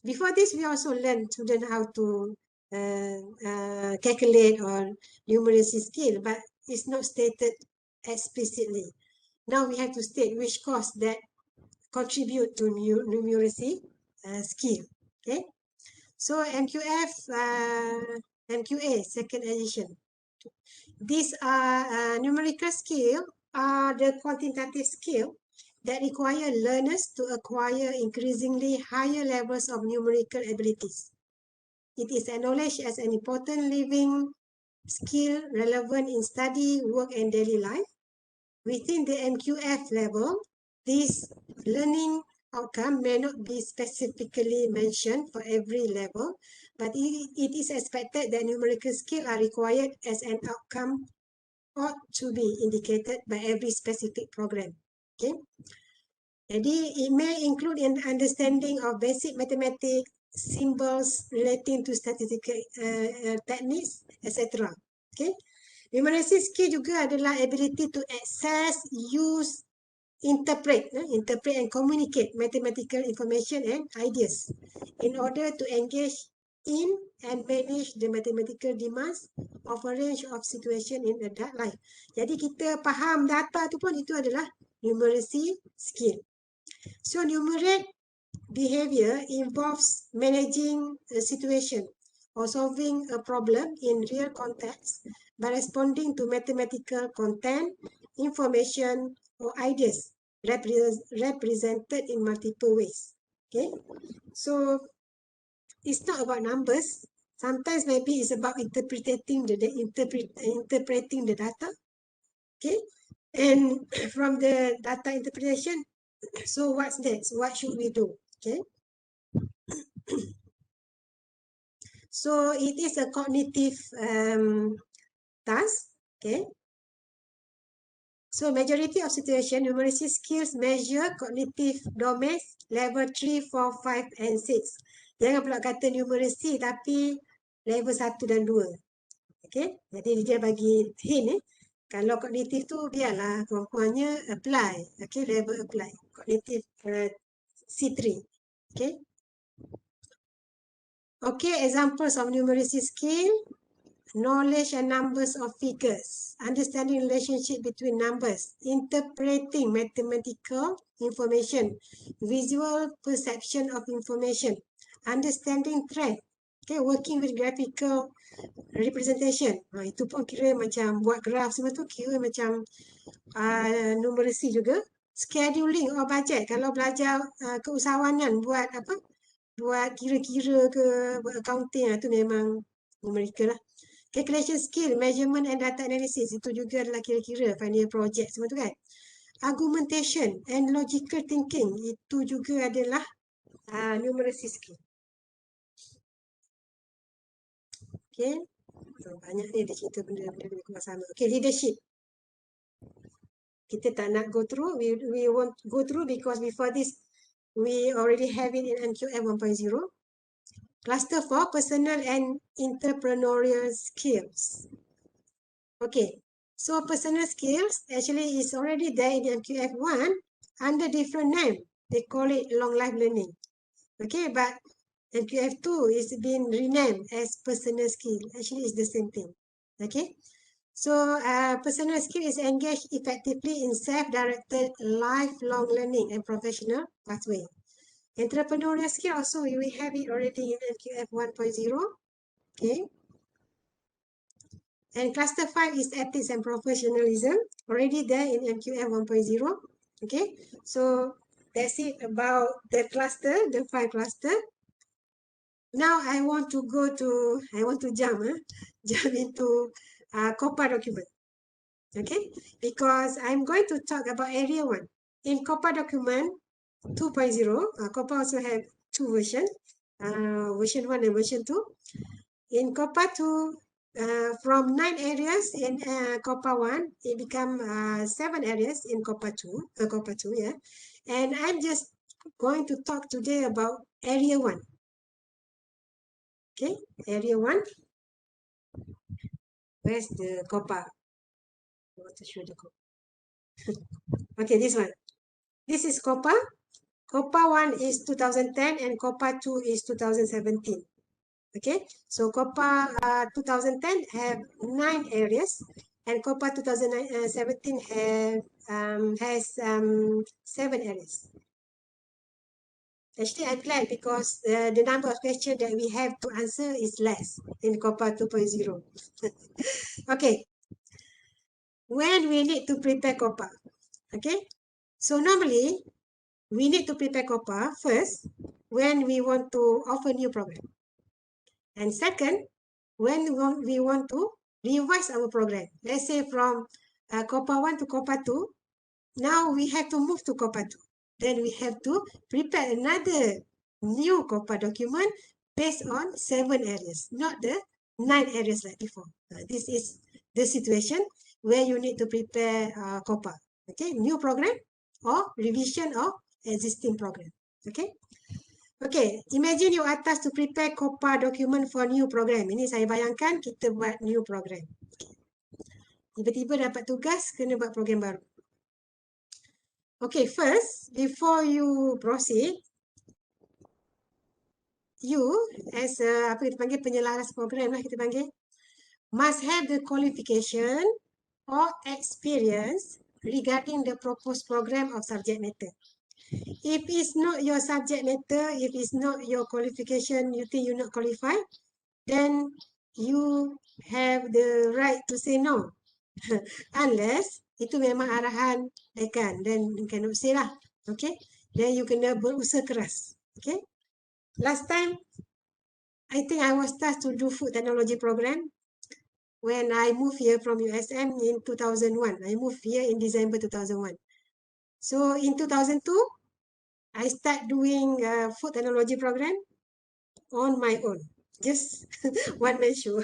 before this we also learned student how to calculate on numeracy skill, but it's not stated explicitly. Now we have to state which course that contribute to numeracy skill. Okay, so MQF, MQA, second edition. These are numerical skill are the quantitative skill that require learners to acquire increasingly higher levels of numerical abilities. It is acknowledged as an important living skill relevant in study, work, and daily life. Within the MQF level, this learning outcome may not be specifically mentioned for every level, but it is expected that numerical skills are required as an outcome ought to be indicated by every specific program. Okay. Jadi, it may include an understanding of basic mathematics, symbols relating to statistical techniques, etc. Okay. Numeracy skill juga adalah ability to access, use, interpret and communicate mathematical information and ideas in order to engage in and manage the mathematical demands of a range of situation in adult life. Jadi kita faham data tu pun itu adalah numeracy skill. So numerate behavior involves managing a situation or solving a problem in real context by responding to mathematical content, information, or ideas represented in multiple ways. Okay, so it's not about numbers. Sometimes maybe it's about interpreting the data. Okay, and from the data interpretation, so what's next? What should we do? Okay. So it is a cognitive task. Okay. So majority of situation, numeracy skills measure cognitive domains level 3, 4, 5 and 6. Jangan pula kata numeracy tapi level 1 dan 2. Okay. Jadi dia bagi hint Kalau kognitif tu biarlah perempuannya apply. Okay, level apply. Cognitive C3. Okay. Okay, examples of numeracy skill. Knowledge and numbers of figures, understanding relationship between numbers, interpreting mathematical information, visual perception of information, understanding trend, okay, working with graphical representation. Itu pun kira macam buat graf semua tu kira macam numeracy juga. Scheduling or budget, kalau belajar keusahawanan buat apa? Buat kira-kira ke, buat accounting, itu memang numerical lah. Calculation skill, measurement and data analysis, itu juga adalah kira-kira final project semua tu kan. Argumentation and logical thinking, itu juga adalah numeracy skill. Okay, so, banyak ni dia cerita benda-benda sama. Okay, leadership. Kita tak nak go through, we won't go through because before this, we already have it in MQF 1.0. Cluster 4, personal and entrepreneurial skills. Okay, so personal skills actually is already there in MQF 1 under different name. They call it long life learning. Okay, but MQF 2 is being renamed as personal skill. Actually, it's the same thing. Okay, so personal skill is engaged effectively in self-directed lifelong learning and professional pathway. Entrepreneurial skill also we have it already in NQF 1.0. Okay. And cluster 5 is ethics and professionalism, already there in NQF 1.0. Okay, so that's it about the cluster, the 5 cluster. Now I want to jump, jump into COPA document. Okay, because I'm going to talk about area 1. In COPA document 2.0, COPA also have 2 versions, version 1 and version 2. In COPA 2, from 9 areas in COPA 1, it become 7 areas in COPA 2, yeah. And I'm just going to talk today about area 1. Okay, area 1. Where's the COPA? I want to show the COPA. Okay, this one. This is COPA. COPA 1 is 2010 and COPA 2 is 2017. Okay, so COPA 2010 have 9 areas and COPA 2017 has 7 areas. Actually, I'm glad because the number of questions that we have to answer is less in COPA 2.0. Okay, when we need to prepare COPA, okay, so normally we need to prepare COPA first when we want to offer new program. And second, when we want to revise our program, let's say from COPA 1 to COPA 2, now we have to move to COPA 2. Then we have to prepare another new COPA document based on 7 areas, not the 9 areas like before. This is the situation where you need to prepare COPA, okay, new program or revision of existing program, okay. Okay, imagine you are tasked to prepare COPA document for new program. Ini saya bayangkan kita buat new program. Tiba-tiba dapat tugas kena buat program baru. Okay, first, before you proceed, you as apa kita panggil penyelaras program lah kita panggil, must have the qualification or experience regarding the proposed program of subject matter. If it's not your subject matter, if it's not your qualification, you think you're not qualified, then you have the right to say no. Unless itu memang arahan dekan, then you cannot say lah. Okay, then you kena berusaha keras. Okay, last time I think I was tasked to do food technology program when I moved here from USM in 2001. I moved here in December 2001. So in 2002, I start doing food technology program on my own, just one man show.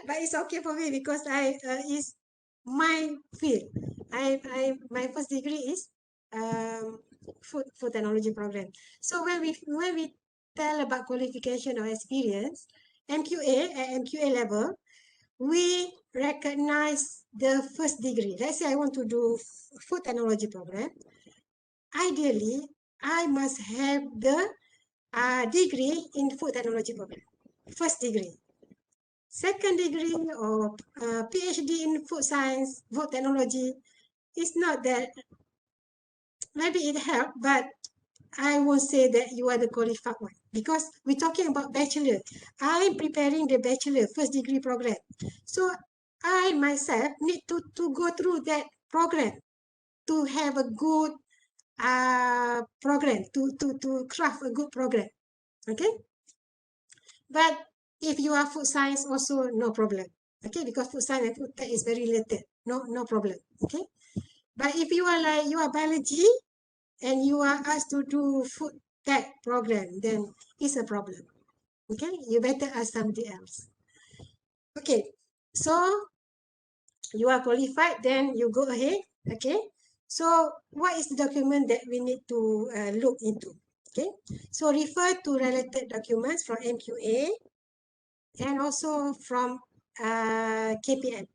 But it's okay for me because it's my field. My first degree is food technology program. So when we tell about qualification or experience, MQA at MQA level, we recognize the first degree. Let's say I want to do food technology program. Ideally, I must have the degree in food technology program, first degree. Second degree or PhD in food science, food technology, is not that, maybe it helped, but I won't say that you are the qualified one because we're talking about bachelor. I'm preparing the bachelor first degree program. So I myself need to go through that program to have a good program, to craft a good program. Okay? But if you are food science, also no problem. Okay, because food science and food tech is very related. No problem. Okay. But if you are like you are biology and you are asked to do food tech program, then it's a problem. Okay, you better ask somebody else. Okay, so you are qualified, then you go ahead. Okay, so what is the document that we need to look into? Okay, so refer to related documents from MQA and also from KPN,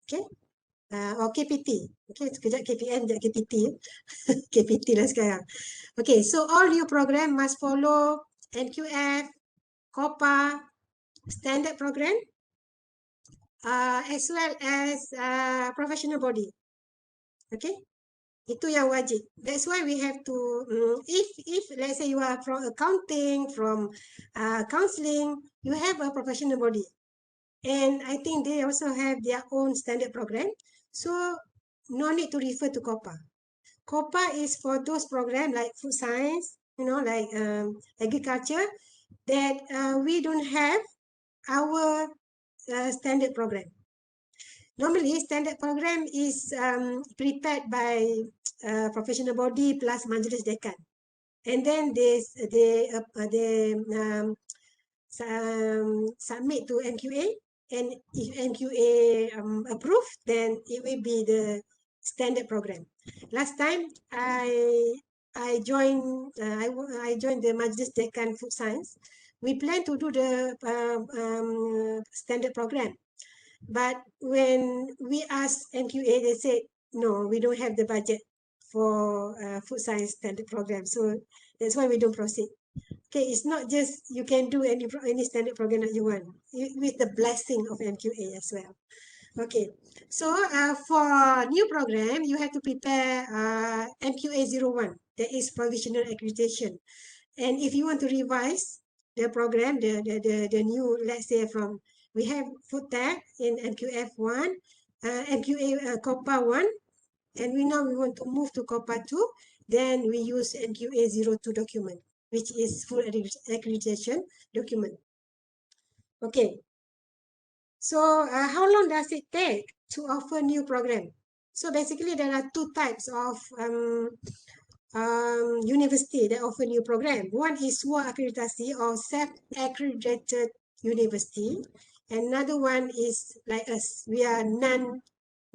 okay, or KPT, okay, sekejap KPN, sekejap KPT, KPT lah sekarang. Okay, so all new program must follow NQF, COPA, standard program, as well as professional body, okay. Itu yang wajib. That's why we have to, if let's say you are from accounting, from counseling, you have a professional body. And I think they also have their own standard program. So no need to refer to COPA. COPA is for those programs like food science, like agriculture, that we don't have our standard program. Normally, standard program is prepared by professional body plus Majlis Dekan. And then they submit to MQA, and if MQA approve, then it will be the standard program. Last time I joined the Majlis Dekan Food Science. We plan to do the standard program, but when we asked MQA, they said no, we don't have the budget for food science standard program, so that's why we don't proceed. Okay, it's not just you can do any standard program that you want, with the blessing of MQA as well. Okay, so for new program, you have to prepare MQA 01, that is provisional accreditation. And if you want to revise the program, the new, let's say from, we have food tech in MQF 1, MQA COPA 1, and we want to move to COPA 2, then we use MQA 02 document, which is full accreditation document. Okay, so how long does it take to offer new program? So basically there are two types of university that offer new program. One is SWA accreditation or self-accredited university. Another one is like us, we are non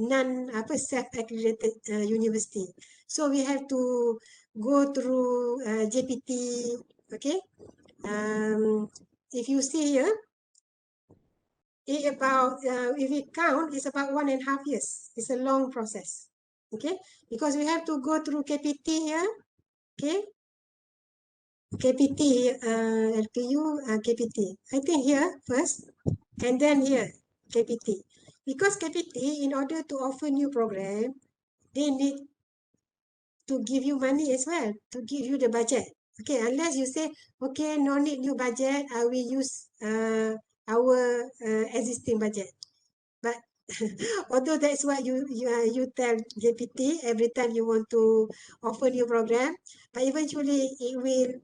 self-accredited university. So we have to go through JPT. Okay. If you see here, if we count, it's about 1.5 years. It's a long process. Okay, because we have to go through KPT here. Okay, KPT, LPU, KPT. I think here first, and then here, KPT. Because KPT, in order to offer new program, they need to give you money as well, to give you the budget. Okay, unless you say, okay, no need new budget, I will use our existing budget. But although that's what you tell JPT every time you want to offer new program, but eventually it will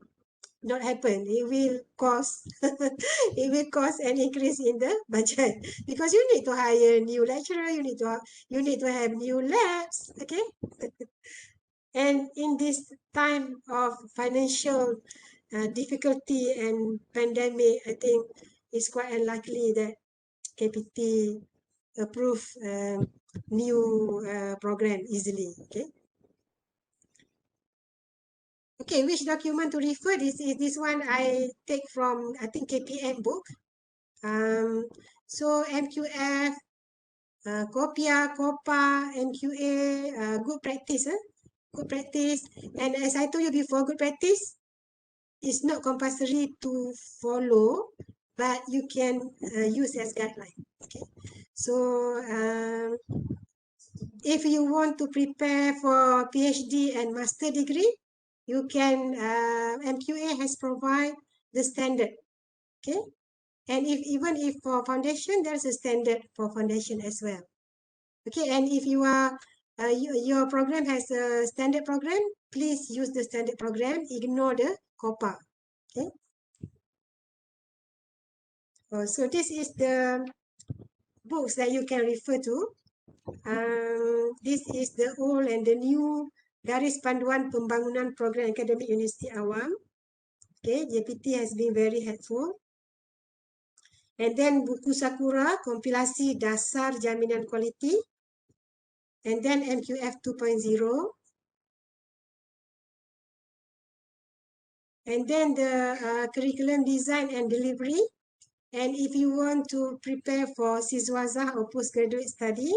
not happen. It will cause it will cause an increase in the budget, because you need to hire new lecturer, you need to have new labs. Okay. And in this time of financial difficulty and pandemic, I think it's quite unlikely that KPT approve new program easily. Okay. Okay, which document to refer? This one I take from, I think, KPM book. So MQF, COPIA, COPA, MQA, good practice. Good practice. And as I told you before, good practice is not compulsory to follow, but you can use as guideline. Okay. So if you want to prepare for PhD and master degree, you can, MQA has provide the standard. Okay. And even if for foundation, there's a standard for foundation as well. Okay, and if you are your program has a standard program, please use the standard program, ignore the COPA. Okay. So this is the books that you can refer to. This is the old and the new Garis Panduan Pembangunan Program Akademik Universiti Awam. Okay, JPT has been very helpful. And then buku Sakura, kompilasi dasar jaminan kualiti. And then MQF 2.0. And then the curriculum design and delivery. And if you want to prepare for Siswazah or postgraduate study,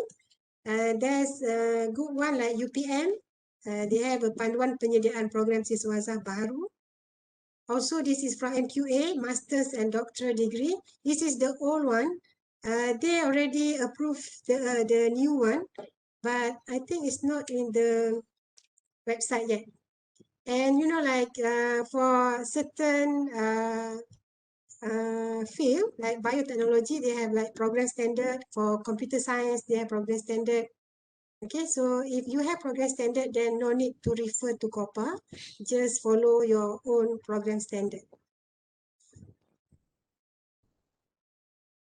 there's a good one like UPM. They have a Panduan Penyediaan Program Siswazah Baharu. Also, this is from MQA, Masters and Doctoral Degree. This is the old one. They already approved the new one, but I think it's not in the website yet. And you know, like for certain field like biotechnology, they have like program standard. For computer science, they have program standard. Okay, so if you have program standard, then no need to refer to COPPA. Just follow your own program standard.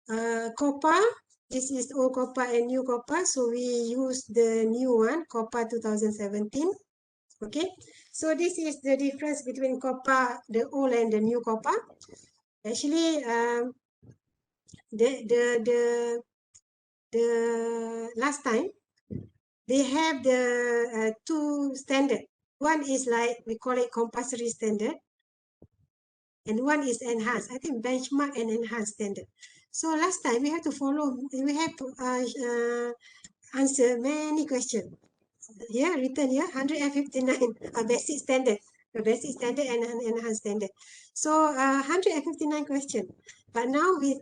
COPPA, this is old COPPA and new COPPA. So we use the new one, COPPA 2017. Okay, so this is the difference between COPPA, the old and the new COPPA. Actually, the last time they have the two standard. One is like we call it compulsory standard, and one is enhanced. I think benchmark and enhanced standard. So last time we have to follow. We have to answer many questions. Here written here 159 basic standard, the basic standard and enhanced standard. So 159 questions. But now with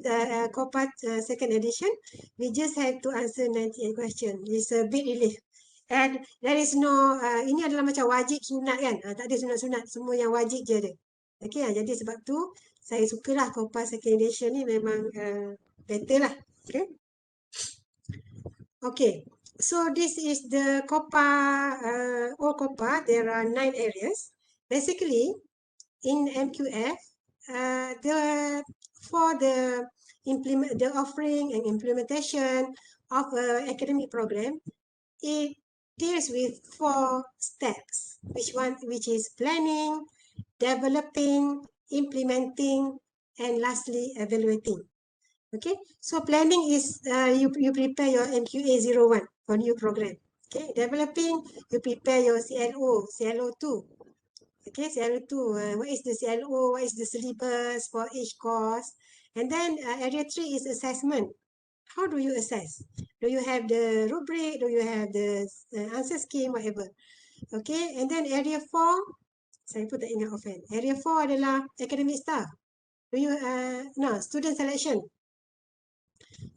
COPPA second edition, we just have to answer 98 questions. It's a bit relief. And there is no, ini adalah macam wajib sunat kan? Tak ada sunat-sunat, semua yang wajib je ada. Okay, jadi sebab tu saya sukalah COPPA second edition ni memang better lah. Okay. Okay, so this is the COPPA, old COPPA. There are 9 areas. Basically, in MQF, for the offering and implementation of an academic program, it deals with 4 steps, which is planning, developing, implementing, and lastly, evaluating. Okay, so planning is you prepare your MQA 01 for new program. Okay, developing, you prepare your CLO2. Okay, CLO2, what is the CLO, what is the syllabus for each course. And then area 3 is assessment. How do you assess? Do you have the rubric? Do you have the answer scheme, whatever? Okay, and then area 4, saya pun tak ingat offhand. Area 4 adalah academic staff. Do you, no, student selection.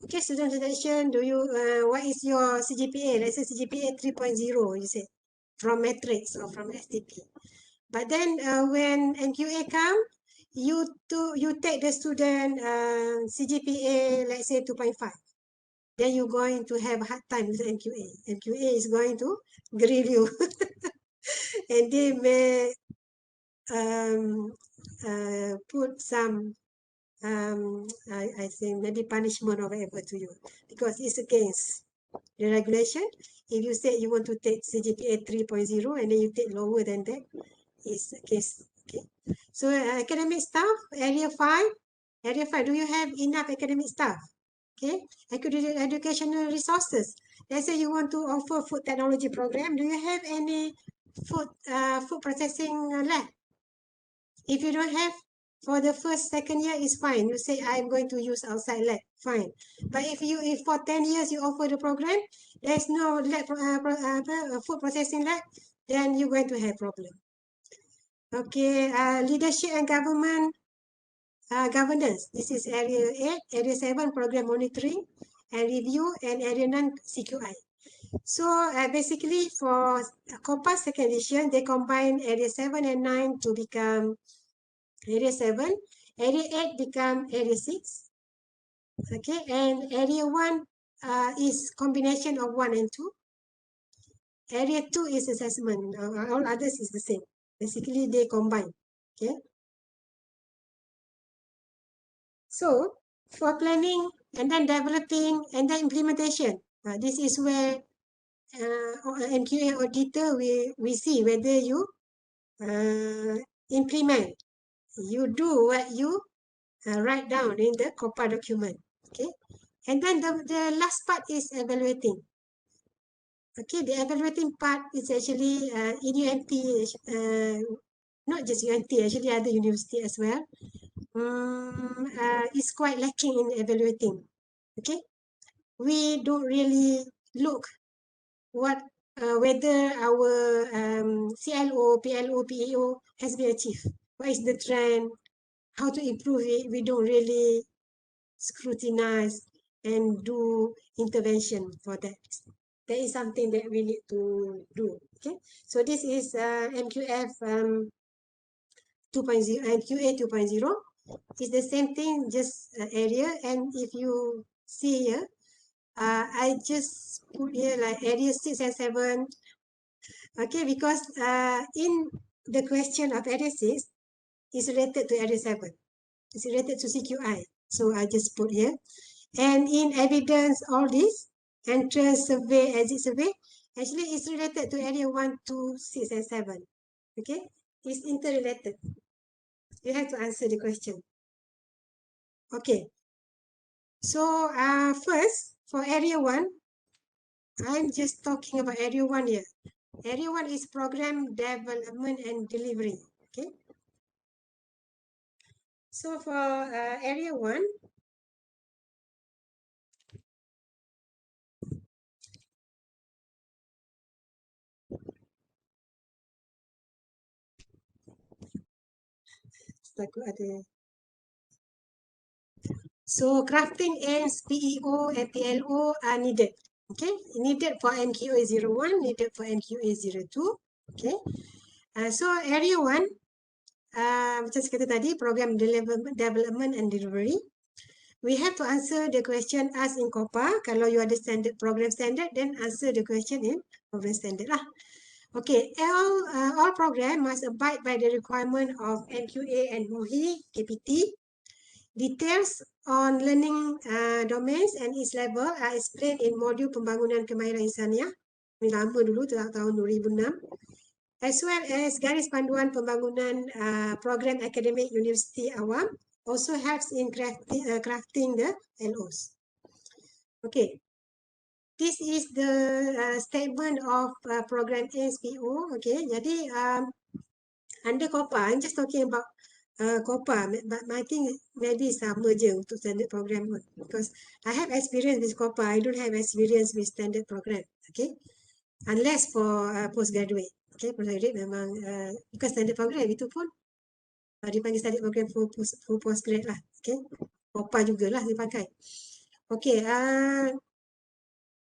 Okay, student selection, do you, what is your CGPA? Let's say CGPA 3.0, you say, from matrix or from STP. But then when MQA come, you take the student CGPA, let's say 2.5. Then you're going to have a hard time with MQA. MQA is going to grill you. And they may put some I think maybe punishment or whatever to you because it's against the regulation. If you say you want to take CGPA 3.0 and then you take lower than that, it's against. Okay. So academic staff, area 5. Area 5, do you have enough academic staff? Okay. Educational resources. Let's say you want to offer food technology program. Do you have any food processing lab? If you don't have, for the first, second year is fine. You say, I'm going to use outside lab, fine. But if for 10 years you offer the program, there's no lab, food processing lab, then you're going to have problem. Okay, leadership and government, governance. This is area 8, area 7, program monitoring and review, and area 9, CQI. So basically for COPPA second edition, they combine area 7 and 9 to become area 7, area 8 become area 6. Okay, and area 1 is combination of 1 and 2. Area 2 is assessment. All others is the same. Basically, they combine. Okay. So for planning and then developing and then implementation, this is where MQA auditor we see whether you implement. You do what you write down in the COPPA document. Okay, and then the last part is evaluating. Okay, the evaluating part is actually in UNT, not just UNT, actually other university as well. Is quite lacking in evaluating. Okay, we don't really look what whether our CLO, PLO, PEO has been achieved. What is the trend? How to improve it? We don't really scrutinize and do intervention for that. that is something that we need to do. Okay, so this is MQF 2.0 and QA 2.0. It's the same thing, just area. And if you see here, I just put here like area 6 and 7. Okay, because in the question of area 6 is related to area 7. It's related to CQI. So I just put here. And in evidence, all this, entrance survey, exit survey, actually it's related to area 1, 2, 6, and 7. Okay, it's interrelated. You have to answer the question. Okay, so first, for area 1, I'm just talking about area 1 here. Area 1 is program development and delivery. Okay, so for area 1, takut ada. So crafting ends, PEO and PLO are needed. Okay, needed for NQA 01, needed for NQA 02. Okay, so area 1, macam saya kata tadi, program development and delivery. We have to answer the question asked in COPA. Kalau you ada standard program standard, then answer the question in program standard lah. Okay, all program must abide by the requirement of NQA and MOHI, KPT. Details on learning domains and its level are explained in modul pembangunan kemahiran insaniah. Ini lama dulu, tahun 2006. As well as garis panduan pembangunan program akademik Universiti Awam also helps in crafting the LOs. Okay, this is the statement of program ASPO. Okay, jadi under COPA, I'm just talking about COPA, but I think maybe sama je untuk standard program pun. Because I have experience with COPA, I don't have experience with standard program. Okay, unless for postgraduate. Okay, postgraduate memang because standard program itu pun dipanggil standard program for postgrad lah. Okay, COPA jugalah dipakai. Okay,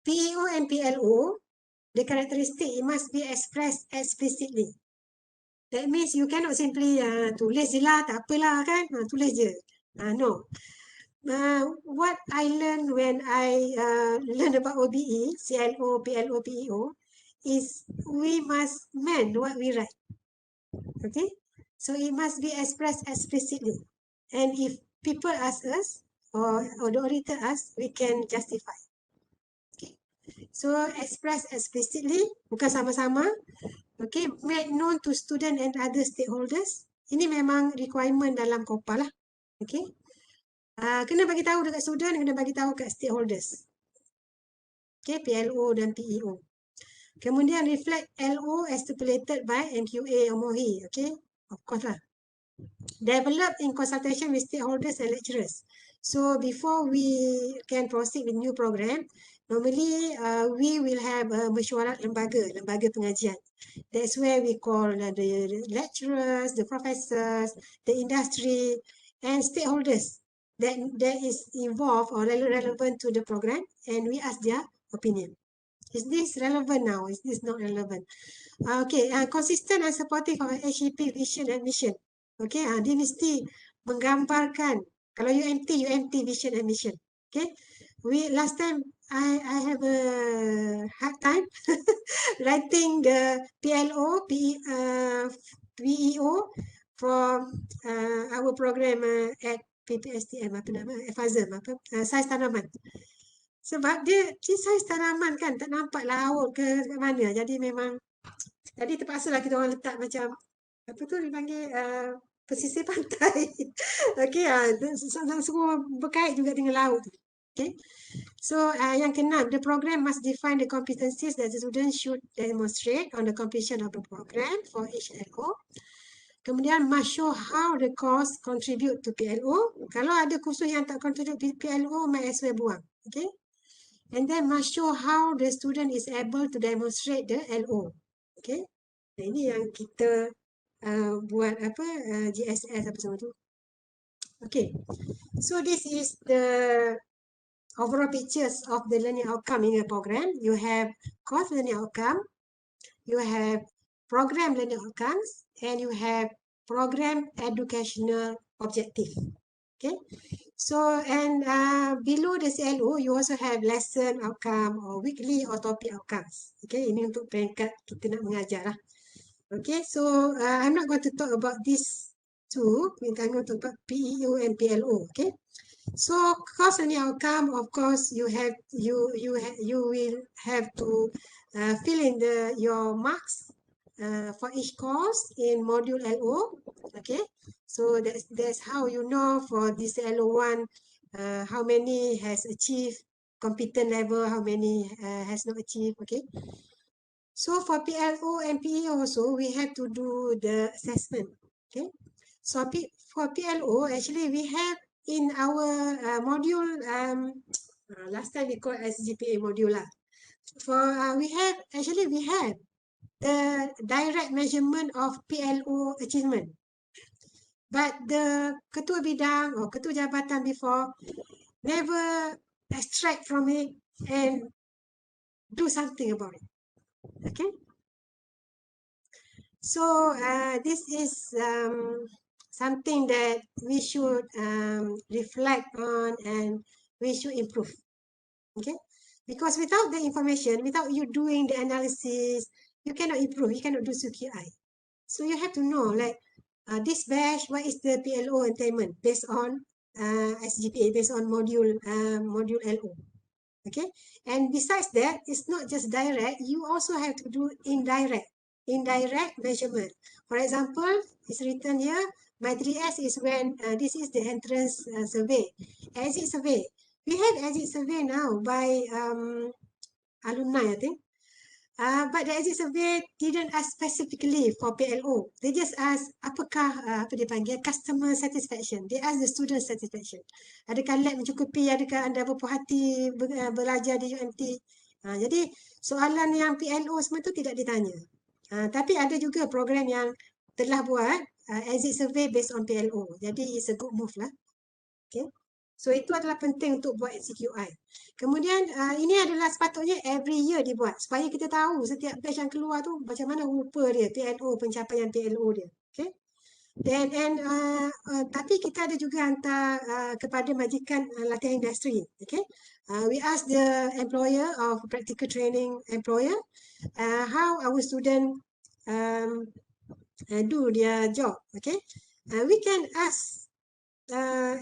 PEO and PLO, the characteristic it must be expressed explicitly. That means you cannot simply tulis je lah, tak apalah kan, tulis je. No. What I learned when I learned about OBE, CLO, PLO, PEO, is we must mean what we write. Okay? So it must be expressed explicitly. And if people ask us, or the auditor asks, we can justify. Okay? So express explicitly, bukan sama-sama. Okay, made known to student and other stakeholders. Ini memang requirement dalam COPA lah. Okay. Kena bagi tahu dekat student, kena bagi tahu kat stakeholders. Okay, PLO dan PEO. Kemudian reflect LO as stipulated by NQA or MOHI. Okay, of course lah. Develop in consultation with stakeholders and lecturers. So before we can proceed with new program, normally we will have a mesyuarat lembaga pengajian. That's where we call the lecturers, the professors, the industry, and stakeholders that is involved or relevant to the program, and we ask their opinion. Is this relevant now? Is this not relevant? Okay, consistent and supportive of HEP vision and mission. Okay, dia mesti menggambarkan. Kalau UMT vision and mission. Okay, last time I have a hard time writing the PLO, PEO for our program at PPSTM, apa nama, FAZM, saiz tanaman. Sebab dia saiz tanaman kan, tak nampak laut ke mana. Jadi memang, jadi terpaksalah kita orang letak macam, apa tu dipanggil, pesisir pantai. Okay, semua berkait juga dengan laut. Okay, so yang keenam, the program must define the competencies that the student should demonstrate on the completion of the program for each LO. Kemudian must show how the course contribute to PLO. Kalau ada kursus yang tak contribute to PLO, might as well buang. Okay, and then must show how the student is able to demonstrate the LO. Okay, ini yang kita buat apa GSS apa semua tu. Okay, so this is the overall pictures of the learning outcome in your program. You have course learning outcome, you have program learning outcomes, and you have program educational objective. Okay, so and below the CLO, you also have lesson outcome or weekly or topic outcomes. Okay, ini untuk peringkat kita nak mengajar lah. Okay, so I'm not going to talk about these two. I'm going to talk about PEO and PLO. Okay, so course learning outcome, of course, you will have to fill in your marks for each course in module LO. Okay, so that's how you know for this LO1 how many has achieved competent level, how many has not achieved. Okay, so for PLO and PEO also we have to do the assessment. Okay, so for PLO actually we have in our module last time we call SGPA module lah. For we have the direct measurement of PLO achievement, but the ketua bidang or ketua jabatan before never extract from it and do something about it. Okay, so this is something that we should reflect on and we should improve. Okay, because without the information, without you doing the analysis, you cannot improve, you cannot do CQI. So you have to know, like this batch, what is the PLO attainment based on SGPA, based on module LO. Okay, and besides that, it's not just direct, you also have to do indirect measurement. For example, it's written here, my 3S is when this is the entrance survey, exit survey. We have exit survey now by alumni, I think. But the exit survey didn't ask specifically for PLO. They just ask apakah apa dia panggil customer satisfaction. They ask the student satisfaction. Adakah lab mencukupi? Adakah anda berpuas hati belajar di UMT? Jadi soalan yang PLO semua tu tidak ditanya. Tapi ada juga program yang telah buat exit survey based on PLO. Jadi it's a good move lah. Okay. So itu adalah penting untuk buat CQI. Kemudian ini adalah sepatutnya every year dibuat supaya kita tahu setiap batch yang keluar tu macam mana rupa dia, PLO, pencapaian PLO dia. Okay. Dan tapi kita ada juga hantar kepada majikan latihan industri. Okay. We ask the employer of practical training employer how our student do their job. Okay. We can ask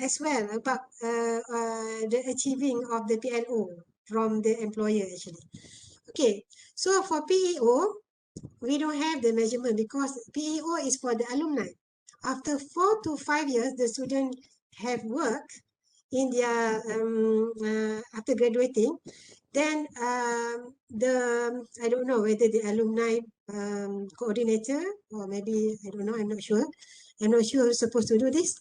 as well about the achieving of the PLO from the employer actually. Okay, so for PEO, we don't have the measurement because PEO is for the alumni. After 4 to 5 years, the student have work in their after graduating, then I don't know whether the alumni coordinator or maybe I don't know, I'm not sure who's supposed to do this.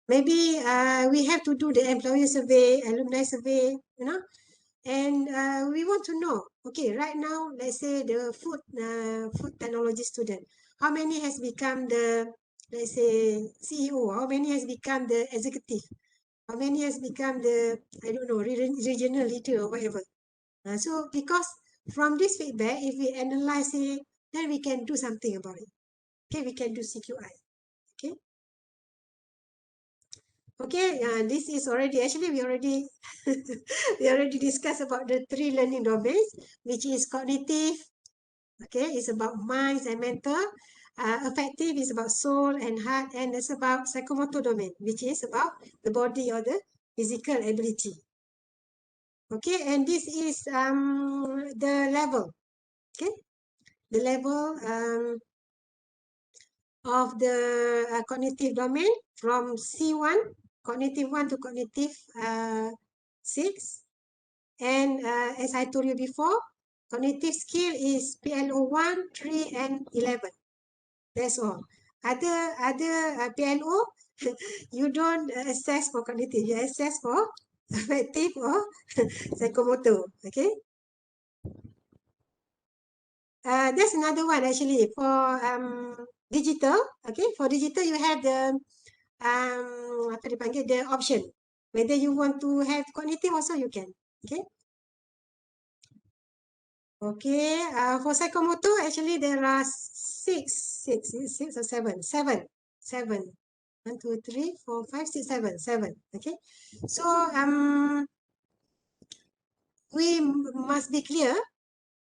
Maybe we have to do the employer survey, alumni survey, you know, and we want to know, okay, right now, let's say the food technology student, how many has become the, let's say, CEO, how many has become the executive, how many has become the, I don't know, regional leader or whatever. So because from this feedback, if we analyze it, then we can do something about it. Okay, we can do CQI. Okay. Okay, this is already, actually we already discussed about the 3 learning domains, which is cognitive, okay, it's about minds and mental, affective is about soul and heart, and it's about psychomotor domain, which is about the body or the physical ability. Okay, and this is the level, okay, the level of the cognitive domain from C1, cognitive 1 to cognitive 6. And as I told you before, cognitive skill is PLO 1, 3, and 11. That's all. Other PLO, you don't assess for cognitive, you assess for affective or psychomotor. Okay. That's another one actually for digital. Okay, for digital you have the apa dipanggil, the option. Whether you want to have cognitive also you can. Okay. Okay. For psychomotor, actually there are six or seven. 1, 2, 3, 4, 5, 6, 7. Okay. So we must be clear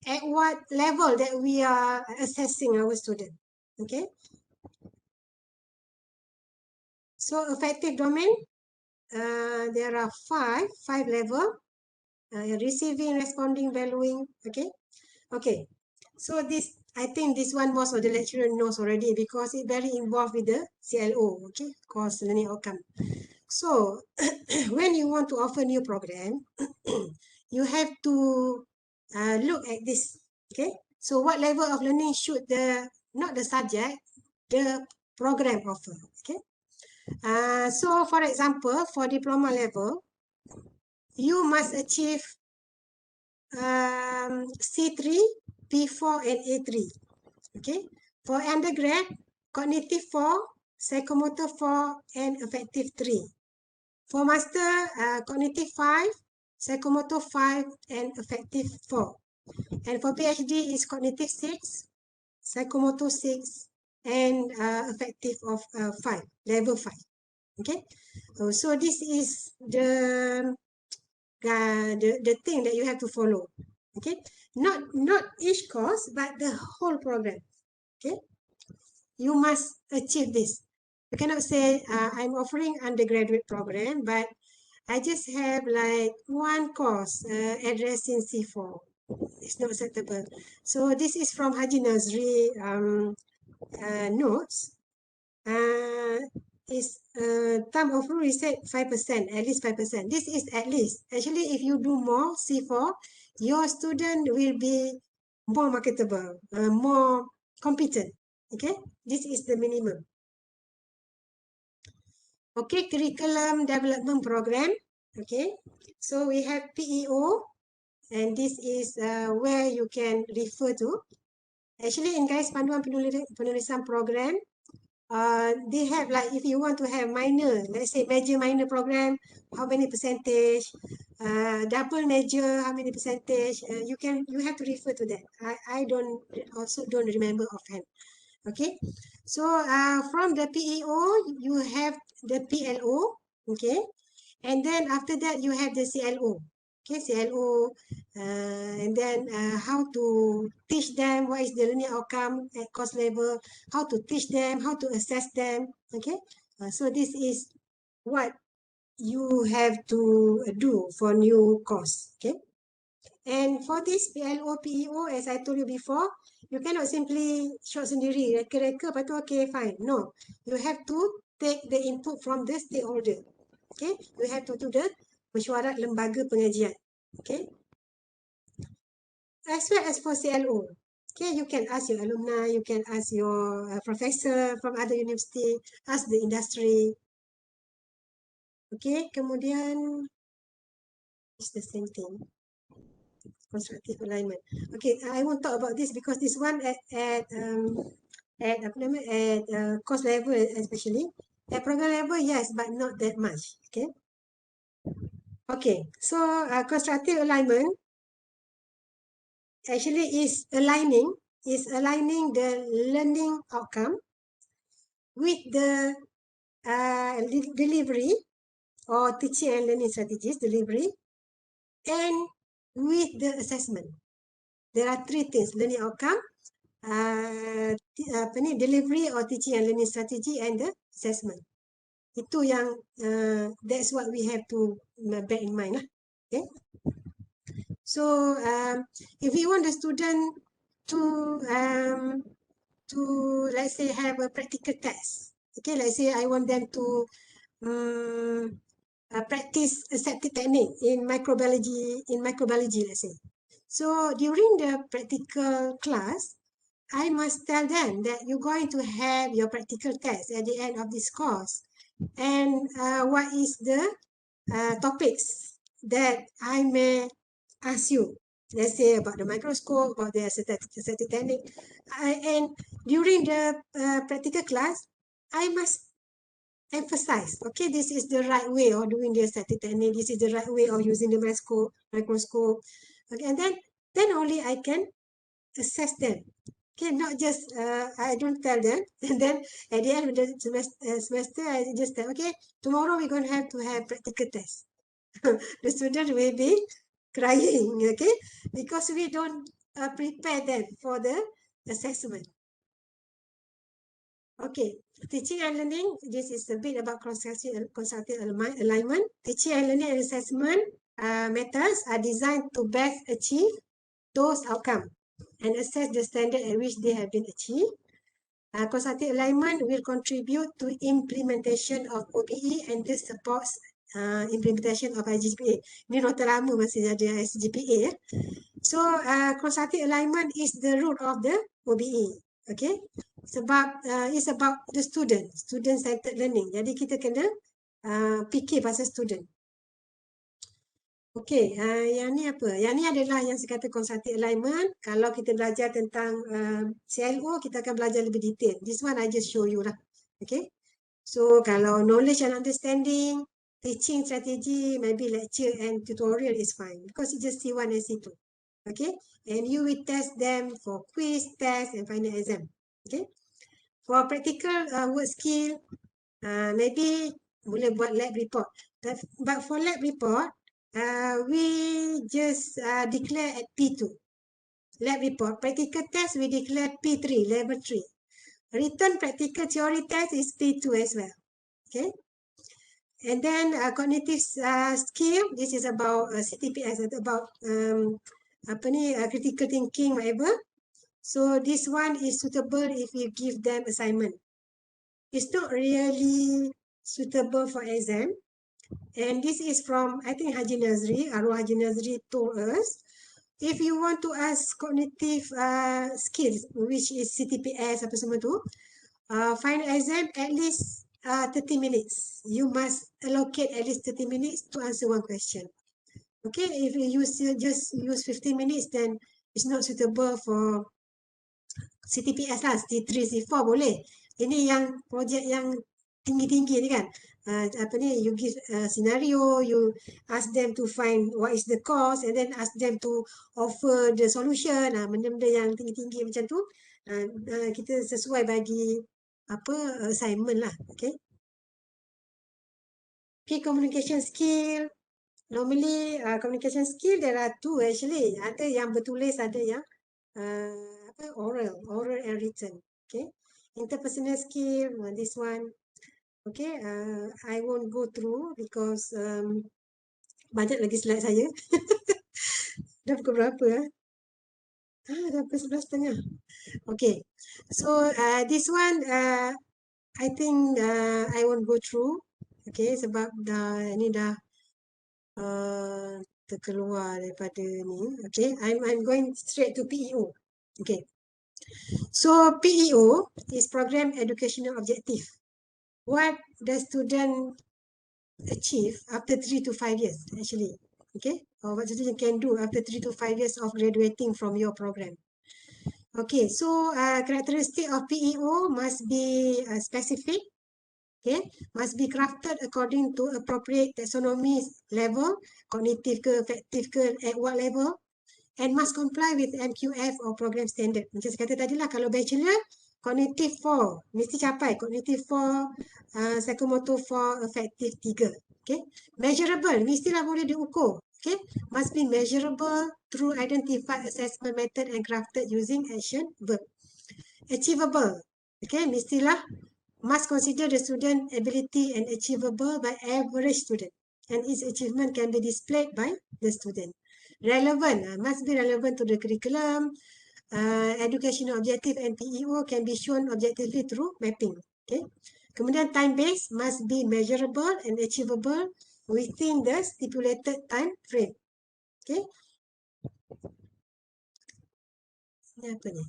at what level that we are assessing our student. Okay. So affective domain, there are five level. Receiving, responding, valuing. Okay. Okay. So this, I think this one most of the lecturer knows already because it very involved with the CLO. Okay. Course learning outcome. So when you want to offer new program, you have to look at this. Okay. So what level of learning should not the subject, the program offer. Okay. So for example, for diploma level, you must achieve C3, P4, and A3. Okay. For undergrad, cognitive 4, psychomotor 4, and affective 3. For master, cognitive 5, psychomotor 5, and affective 4. And for PhD is cognitive 6, psychomotor 6, and affective of 5, level 5. Okay. So this is the thing that you have to follow. Okay. Not each course, but the whole program. Okay. You must achieve this. You cannot say I'm offering undergraduate program, but I just have like one course addressing C4. It's not acceptable. So this is from Haji Nazri notes. Is term of rule is said 5%, at least 5%. This is at least. Actually, if you do more C4, your student will be more marketable, more competent. Okay, this is the minimum. Okay, curriculum development program. Okay, so we have PEO, and this is where you can refer to. Actually, in guys panduan penulisan program, they have like if you want to have minor, let's say major minor program, how many percentage, double major, how many percentage, you have to refer to that. I don't remember offhand. Okay, so from the PEO you have the PLO. Okay, and then after that you have the CLO. Okay, CLO, and then how to teach them, what is the learning outcome at course level, how to teach them, how to assess them. Okay, so this is what you have to do for new course. Okay, and for this PLO, PEO, as I told you before, you cannot simply short sendiri, reka-reka, lepas tu okay, fine. No, you have to take the input from the stakeholder. Okay, you have to do the mesyuarat lembaga pengajian. Okay, as well as for CLO. Okay, you can ask your alumni, you can ask your professor from other university, ask the industry. Okay, kemudian it's the same thing. Constructive alignment. Okay, I won't talk about this because this one at course level especially. At program level, yes, but not that much. Okay. Okay, so constructive alignment actually is aligning the learning outcome with the delivery or teaching and learning strategies delivery and with the assessment. There are three things: learning outcome, delivery or teaching and learning strategy, and the assessment. Itu yang that's what we have to bear in mind lah. Okay. So if we want the student to let's say have a practical test. Okay, let's say I want them to practice aseptic technique in microbiology, let's say. So during the practical class, I must tell them that you're going to have your practical test at the end of this course. And what is the topics that I may ask you. Let's say about the microscope, about the aseptic technique. And during the practical class, I must emphasize, okay, this is the right way of doing the static technique, this is the right way of using the microscope, okay, and then only I can assess them. Okay, not just I don't tell them, and then at the end of the semester I just tell, okay, tomorrow we're going to have practical test. The student will be crying, okay, because we don't prepare them for the assessment. Okay, teaching and learning, this is a bit about constructive alignment. Teaching and learning and assessment methods are designed to best achieve those outcomes and assess the standard at which they have been achieved. Constructive alignment will contribute to implementation of OBE and this supports implementation of IGPA. Ini nota lama masih ada SGPA ya. So constructive alignment is the root of the OBE. Okay. Sebab it's about the student-centered learning. Jadi kita kena fikir pasal student. Okey, yang ni apa? Yang ni adalah yang saya kata constructive alignment. Kalau kita belajar tentang CLO, kita akan belajar lebih detail. This one I just show you lah. Okay. So kalau knowledge and understanding, teaching strategy, maybe lecture and tutorial is fine because it's just C1 and C2. Okay. And you will test them for quiz, test and final exam. Okay. For practical word skill, maybe boleh buat lab report. But for lab report, we just declare at P2. Lab report. Practical test, we declare P3, level 3. Written practical theory test is P2 as well. Okay. And then cognitive skill, this is about CTPS, about critical thinking, whatever. So this one is suitable if you give them assignment. It's not really suitable for exam. And this is from, I think, Haji Nazri. Arwah Haji Nazri told us, if you want to ask cognitive skills, which is CTPS, apa semua tu, final exam at least 30 minutes. You must allocate at least 30 minutes to answer one question. Okay, if you just use 15 minutes, then it's not suitable for CTPS lah, C3, C4 boleh. Ini yang projek yang tinggi-tinggi ni kan. You give a scenario, you ask them to find what is the cause and then ask them to offer the solution. Benda-benda yang tinggi-tinggi macam tu, kita sesuai bagi assignment lah. Okay. Key communication skill. Normally communication skill there are two actually. Ada yang bertulis, ada yang oral and written. Okay. Interpersonal skill, this one. Okay, I won't go through because banyak lagi slide saya. Dah pukul berapa ya? Dah pukul 11:30. Okay, so this one I think I won't go through. Okay, sebab ini dah terkeluar daripada ni. Okay, I'm going straight to PEO. Okay, so PEO is Program Educational Objective. What the student achieve after 3 to 5 years actually, okay, or what the student can do after 3 to 5 years of graduating from your program. Okay, so characteristic of PEO must be specific, okay, must be crafted according to appropriate taxonomy level, cognitive ke, affective ke, at what level, and must comply with MQF or program standard. Macam saya kata tadi lah, kalau bachelor, cognitive 4, mesti capai cognitive 4, psychomotor 4, affective 3. Okay, measurable, mestilah boleh diukur. Okay, must be measurable through identified assessment method and crafted using action verb. Achievable, okay, mestilah must consider the student ability and achievable by average student, and its achievement can be displayed by the student. Relevant, must be relevant to the curriculum. Educational objective and PEO can be shown objectively through mapping. Okay. Kemudian time based must be measurable and achievable within the stipulated time frame. Okay. Ini apa ni?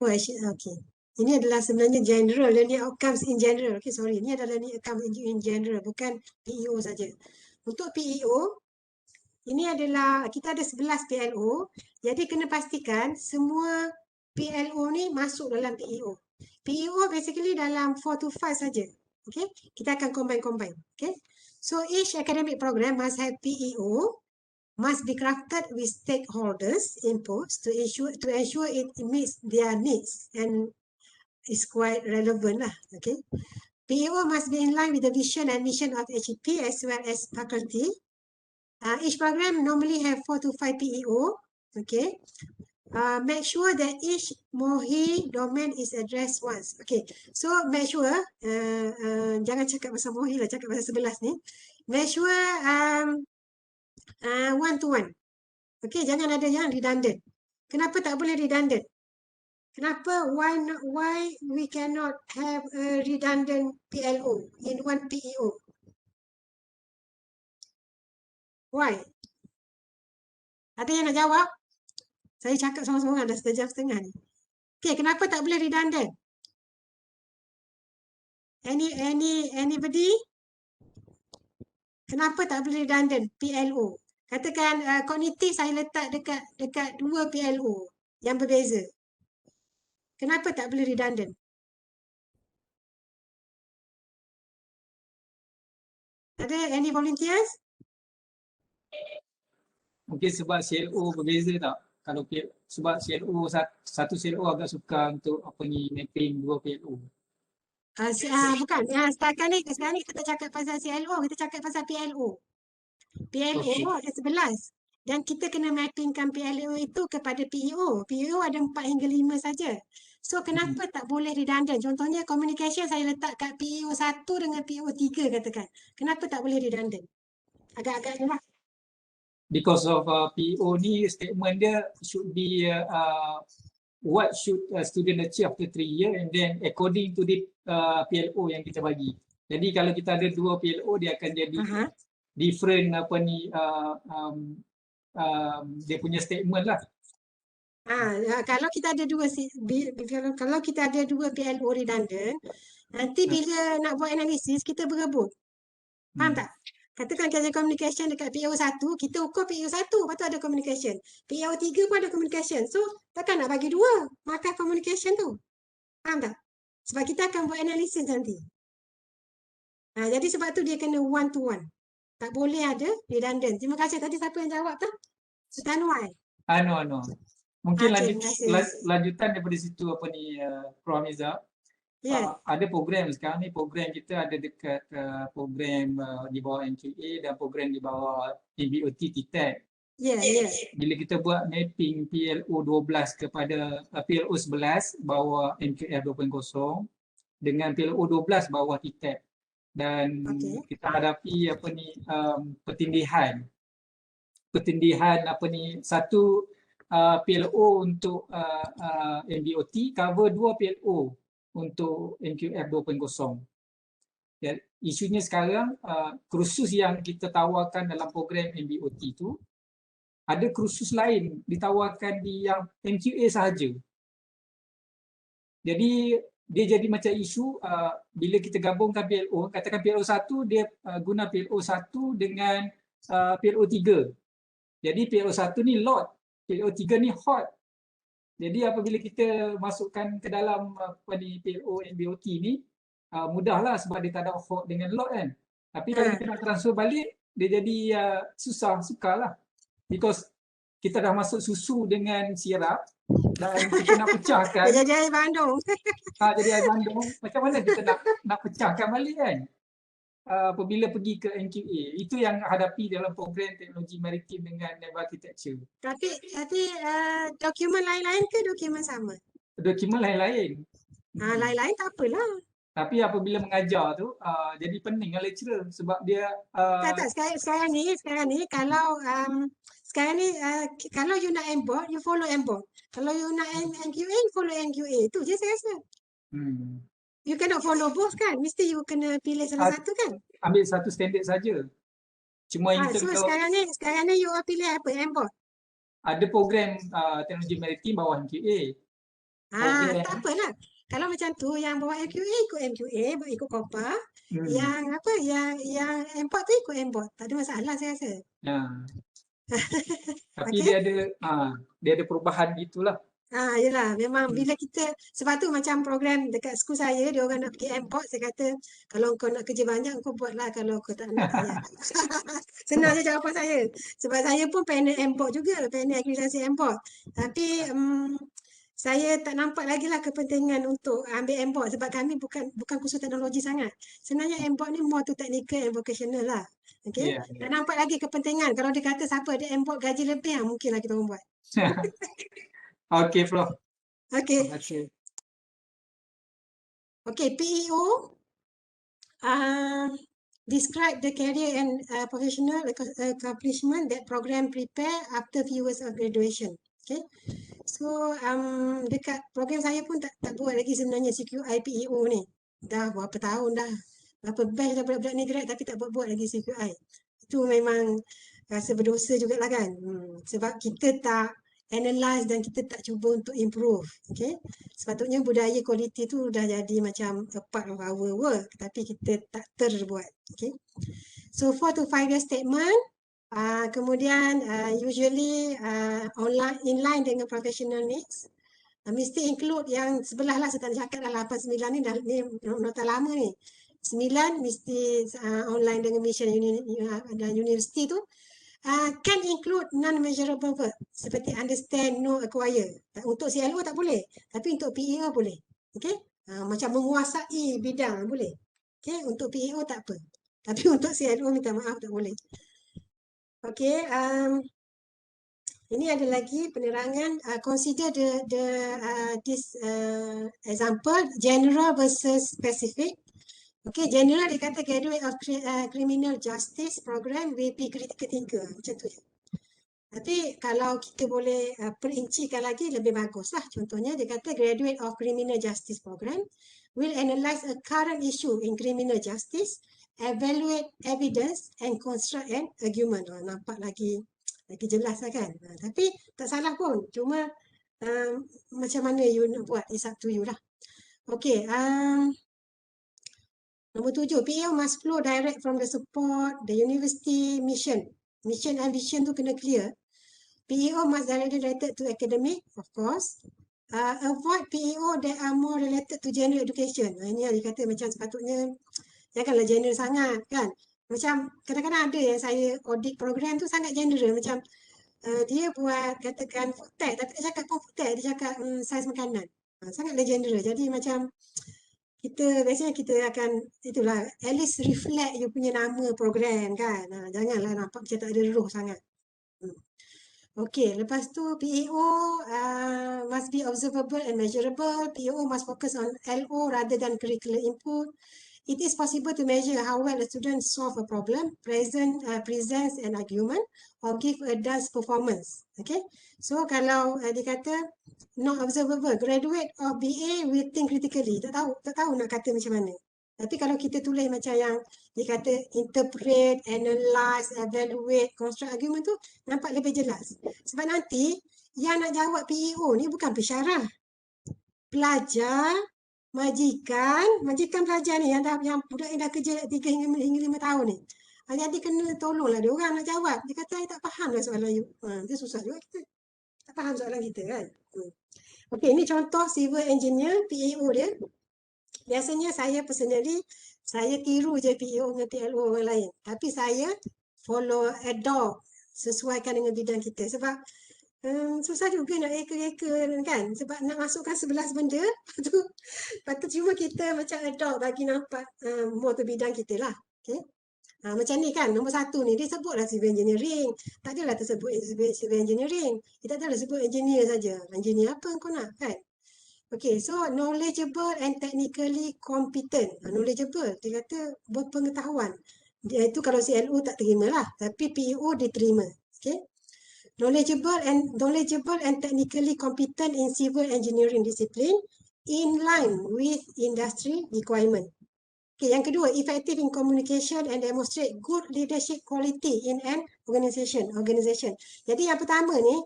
Oh, actually, okay. Ini adalah sebenarnya general learning outcomes in general. Okay, sorry. Ini adalah learning outcomes in general, bukan PEO saja. Untuk PEO, ini adalah, kita ada 11 PLO, jadi kena pastikan semua PLO ni masuk dalam PEO. PEO basically dalam 4 to 5 saja. Okay, kita akan combine. Okay, so each academic program must have PEO, must be crafted with stakeholders' inputs to ensure it meets their needs and is quite relevant lah. Okay, PEO must be in line with the vision and mission of HEP as well as faculty. Each program normally have 4 to 5 PEO. Okay, make sure that each MOHI domain is addressed once. Okay, so make sure, jangan cakap pasal MOHI lah, cakap pasal 11 ni. Make sure one to one. Okay, jangan ada yang redundant. Kenapa tak boleh redundant? Kenapa? Why we cannot have a redundant PLO in one PEO? Why? Ada yang nak jawab? Saya cakap seorang-seorang dah 1.5 jam ni. Okay, kenapa tak boleh redundant? Anybody? Kenapa tak boleh redundant PLO? Katakan kognitif saya letak dekat 2 PLO yang berbeza. Kenapa tak boleh redundant? Ada any volunteers? Mungkin sebab CLO berbeza tak? Kalau sebab CLO satu CLO agak suka untuk mapping 2 PLO. Bukan. Sekarang ni kita tak cakap pasal CLO, kita cakap pasal PLO. PLO ada 11. Dan kita kena mappingkan PLO itu kepada PEO. PEO ada 4 hingga 5 saja. So kenapa tak boleh redundant? Contohnya communication saya letak kat PEO 1 dengan PEO 3 katakan. Kenapa tak boleh redundant? Agak-agak ni lah. Because of PEO ni statement dia should be what should a student achieve after 3 years and then according to the PLO yang kita bagi. Jadi kalau kita ada 2 PLO dia akan jadi different dia punya statement lah. Kalau kita ada kalau kita ada 2 PLO redundant, nanti bila nak buat analisis kita berebut. Faham tak? Katakan kita ada communication dekat PEO 1, kita ukur PEO 1, lepas tu ada communication. PEO 3 pun ada communication. So, takkan nak bagi 2 makan communication tu. Faham tak? Sebab kita akan buat analisis nanti. Jadi sebab tu dia kena one to one. Tak boleh ada redundant. Terima kasih. Tadi siapa yang jawab tu? Sutanuai. Anu. Mungkin lanjutan daripada situ Prof. Hamiza. Ada program sekarang ni, program kita ada dekat program di bawah NQA dan program di bawah MBOT TTEC. Bila kita buat mapping PLO 12 kepada PLO 11 bawah NQF 2.0 dengan PLO 12 bawah TTEC dan kita hadapi pertindihan satu PLO untuk MBOT cover 2 PLO untuk NQF 2.0. Ya, isunya sekarang kursus yang kita tawarkan dalam program MBOT tu ada kursus lain ditawarkan di yang NQA sahaja. Jadi dia jadi macam isu bila kita gabungkan PLO, katakan PLO 1 dia guna PLO 1 dengan PLO 3. Jadi PLO 1 ni load, PLO 3 ni hot. Jadi apabila kita masukkan ke dalam PLO MBOT ni mudahlah sebab dia tak ada hot dengan load kan. Tapi kalau kita nak transfer balik dia jadi sukarlah. Because kita dah masuk susu dengan sirap dan kita nak pecahkan. Jadi air bandung. Jadi air bandung. Macam mana kita nak pecahkan balik kan? Apabila pergi ke NQA, itu yang hadapi dalam program teknologi maritim dengan naval architecture. Tapi dokumen lain-lain ke dokumen sama? Dokumen lain-lain. Lain-lain tak apalah. Tapi apabila mengajar tu jadi pening dengan lecturer sebab dia tak sekarang ni kalau sekarang ni kalau you nak embed, you follow embed. Kalau you nak NQA, you follow NQA. Itu je saya rasa. You cannot follow both kan? Mesti you kena pilih salah satu kan? Ambil satu standard saja. Cuma so sekarang ni you pilih apa? Embed? Ada program teknologi maritim bawah NQA. Tak apalah. Kalau macam tu yang bawa MQA ikut MQA, ikut COPA. Yang embed tu ikut embed. Tak ada masalah saya rasa. Tapi dia ada perubahan gitulah. Yelah, memang bila kita, sebab tu macam program dekat skul saya, dia orang nak pergi airport, saya kata, kalau kau nak kerja banyak, kau buatlah, kalau kau tak nak, ya. Senang je jawapan saya. Sebab saya pun panel airport juga, panel akreditasi airport. Tapi saya tak nampak lagi lah kepentingan untuk ambil airport sebab kami bukan kursus teknologi sangat. Sebenarnya airport ni more to technical and vocational lah. Okay? Ya, Tak nampak lagi kepentingan. Kalau dia kata siapa ada airport gaji lebih, mungkinlah kita orang buat. Okey, Prof. Okay. Terima kasih. Okay, PEO describe the career and professional accomplishment that program prepare after few years of graduation. Okay, so dekat program saya pun tak buat lagi sebenarnya CQI PEO ni. Dah berapa tahun dah, berapa batch dah budak-budak ni grad tapi tak buat lagi CQI. Itu memang rasa berdosa jugalah kan. Sebab kita tak analyze dan kita tak cuba untuk improve. Okay, sepatutnya budaya quality tu dah jadi macam a part of our work tapi kita tak terbuat. Okay, so 4 to 5 year statement, kemudian usually online inline dengan professional needs. Mesti include yang sebelah lah, saya tak cakap dah 8, 9 ni dah ni nota lama ni. 9 mesti online dengan mission dan university tu. Can include non-measurable verb seperti understand, know, acquire. Untuk CLO tak boleh, tapi untuk PEO boleh. Okay? Macam menguasai bidang boleh. Okay? Untuk PEO tak apa. Tapi untuk CLO minta maaf tak boleh. Okay. Ini ada lagi penerangan. Consider this example, general versus specific. Okay, general dia kata graduate of criminal justice program WP critical thinker. Macam tu je. Tapi kalau kita boleh perincikan lagi lebih bagus lah. Contohnya dia kata graduate of criminal justice program will analyze a current issue in criminal justice, evaluate evidence and construct an argument. Nampak lagi jelas lah kan. Tapi tak salah pun. Cuma macam mana you nak buat, it's up to you lah. Okay. Nombor 7, PEO must flow direct from the support, the university mission. Mission and vision tu kena clear. PEO must directly related to academic, of course. Avoid PEO that are more related to general education. Ini yang dikata macam sepatutnya janganlah general sangat kan. Macam kadang-kadang ada yang saya audit program tu sangat general. Macam dia buat katakan food tech, tapi dia cakap pun food tech, dia cakap saiz makanan. Sangatlah general. Jadi macam biasanya kita akan itulah at least reflect you punya nama program kan. Janganlah nampak macam tak ada roh sangat. Okay, lepas tu PEO must be observable and measurable. PEO must focus on LO rather than curricular input. It is possible to measure how well a student solve a problem, presents an argument, or give a dance performance. Okay, so kalau dikata not observable, graduate of BA will think critically. Tak tahu nak kata macam mana. Tapi kalau kita tulis macam yang dikata interpret, analyze, evaluate, construct argument tu nampak lebih jelas. Sebab nanti yang nak jawab PEO ni bukan pensyarah. Pelajar, majikan pelajar ni yang budak yang dah kerja 3 hingga 5 tahun ni. Jadi kena tolonglah dia orang nak jawab. Dia kata saya tak faham lah soalan you. Dia susah juga kita. Tak faham soalan kita kan. Okey, ini contoh civil engineer PEO dia. Biasanya saya personally, saya tiru je PEO dengan PLO orang lain. Tapi saya follow, adopt, sesuaikan dengan bidang kita. Sebab susah juga nak reka-reka kan. Sebab nak masukkan 11 benda, patut cuma kita macam adopt bagi nampak more to bidang kita lah. Okay. Macam ni kan, nombor 1 ni, dia sebutlah civil engineering. Tak adalah tersebut civil engineering. Kita tak adalah sebut engineer saja. Engineer apa kau nak kan? Okay, so knowledgeable and technically competent. Knowledgeable, dia kata berpengetahuan. Itu kalau CLO tak terima lah. Tapi PEO diterima. Okay. Knowledgeable and technically competent in civil engineering discipline in line with industry requirement. Okay, yang kedua, effective in communication and demonstrate good leadership quality in an organization. Jadi yang pertama ni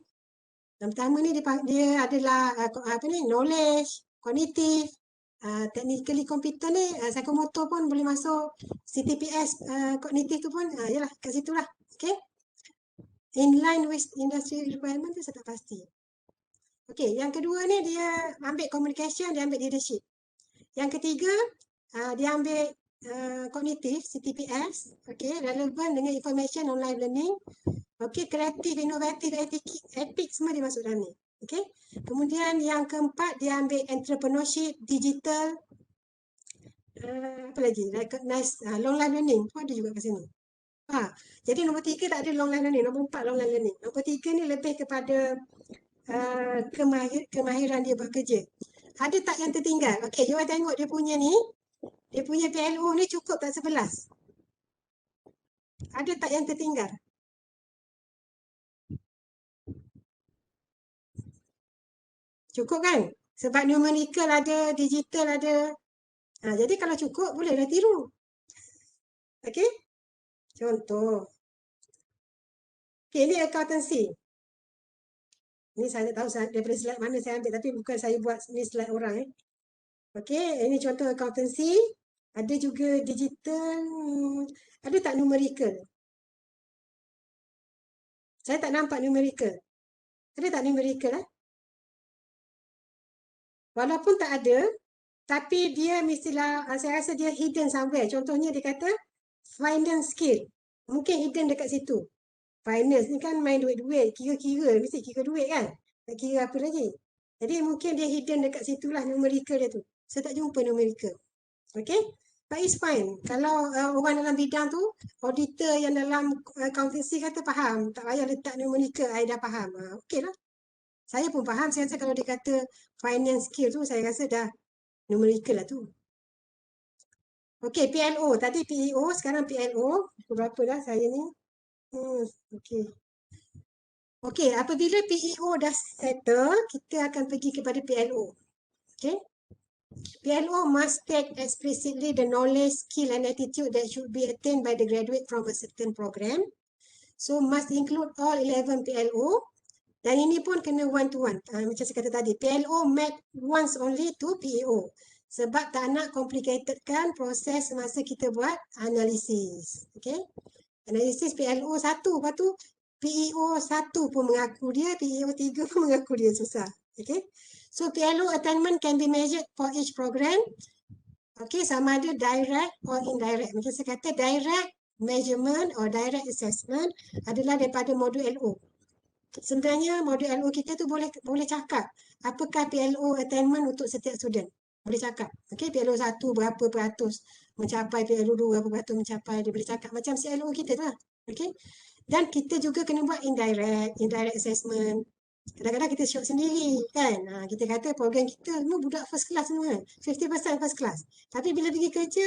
dia adalah knowledge, cognitive, technically competent ni, psychomotor pun boleh masuk, CTPS cognitive tu pun, yalah kat situ lah. Okay. In line with industry requirement tu saya tak pasti. Okey, yang kedua ni dia ambil communication, dia ambil leadership. Yang ketiga, dia ambil kognitif, CTPS, okey, relevan dengan information online learning. Okey, kreatif, inovatif, etik semua dia masuk dalam ni. Okey. Kemudian yang keempat dia ambil entrepreneurship, digital, apa lagi? Recognize long life learning pun ada juga kat sini. Jadi nombor 3 tak ada long life learning, nombor 4 long life learning. Nombor 3 ni lebih kepada kemahiran dia buat kerja. Ada tak yang tertinggal? Okey, you tengok dia punya ni, dia punya PLO ni cukup tak 11? Ada tak yang tertinggal? Cukup kan? Sebab numerical ada, digital ada. Jadi kalau cukup bolehlah tiru. Okey? Contoh. Okey, ni accountancy. Ni saya tak tahu daripada slide mana saya ambil, tapi bukan saya buat ni slide orang. Okey, ini contoh accountancy. Ada juga digital. Ada tak numerical? Saya tak nampak numerical. Ada tak numerical? Walaupun tak ada, tapi dia mestilah, saya rasa dia hidden somewhere. Contohnya dia kata finance skill. Mungkin hidden dekat situ. Finance ni kan main duit-duit, kira-kira, mesti kira duit kan? Tak kira apa lagi. Jadi mungkin dia hidden dekat situlah numerical dia tu. Saya tak jumpa numerical. Okay? But it's fine. Kalau orang dalam bidang tu, auditor yang dalam accountancy kata faham. Tak payah letak numerical, I dah faham. Okay lah. Saya pun faham. Saya rasa kalau dia kata finance skill tu, saya rasa dah numerical lah tu. Okay, PLO. Tadi PEO, sekarang PLO. Berapa dah saya ni? Okay. Okey, apabila PEO dah settle, kita akan pergi kepada PLO. Okay. PLO must state explicitly the knowledge, skill and attitude that should be attained by the graduate from a certain program. So must include all 11 PLO. Dan ini pun kena one to one. Macam saya kata tadi, PLO map once only to PEO. Sebab tak nak complicated kan proses semasa kita buat analisis. Okay. Analisis PLO 1, lepas tu PEO 1 pun mengaku dia, PEO 3 pun mengaku dia, susah. Okay. So PLO attainment can be measured for each program. Okay, sama ada direct or indirect. Macam saya kata direct measurement or direct assessment adalah daripada modul LO. Sebenarnya modul LO kita tu boleh cakap apakah PLO attainment untuk setiap student. Boleh cakap. Okay, PLO 1 berapa peratus mencapai, PLO 2 berapa peratus mencapai, dia boleh cakap macam CLO kita tu lah. Okay. Dan kita juga kena buat indirect assessment. Kadang-kadang kita syok sendiri kan. Kita kata program kita semua budak first class semua. 50% first class. Tapi bila pergi kerja,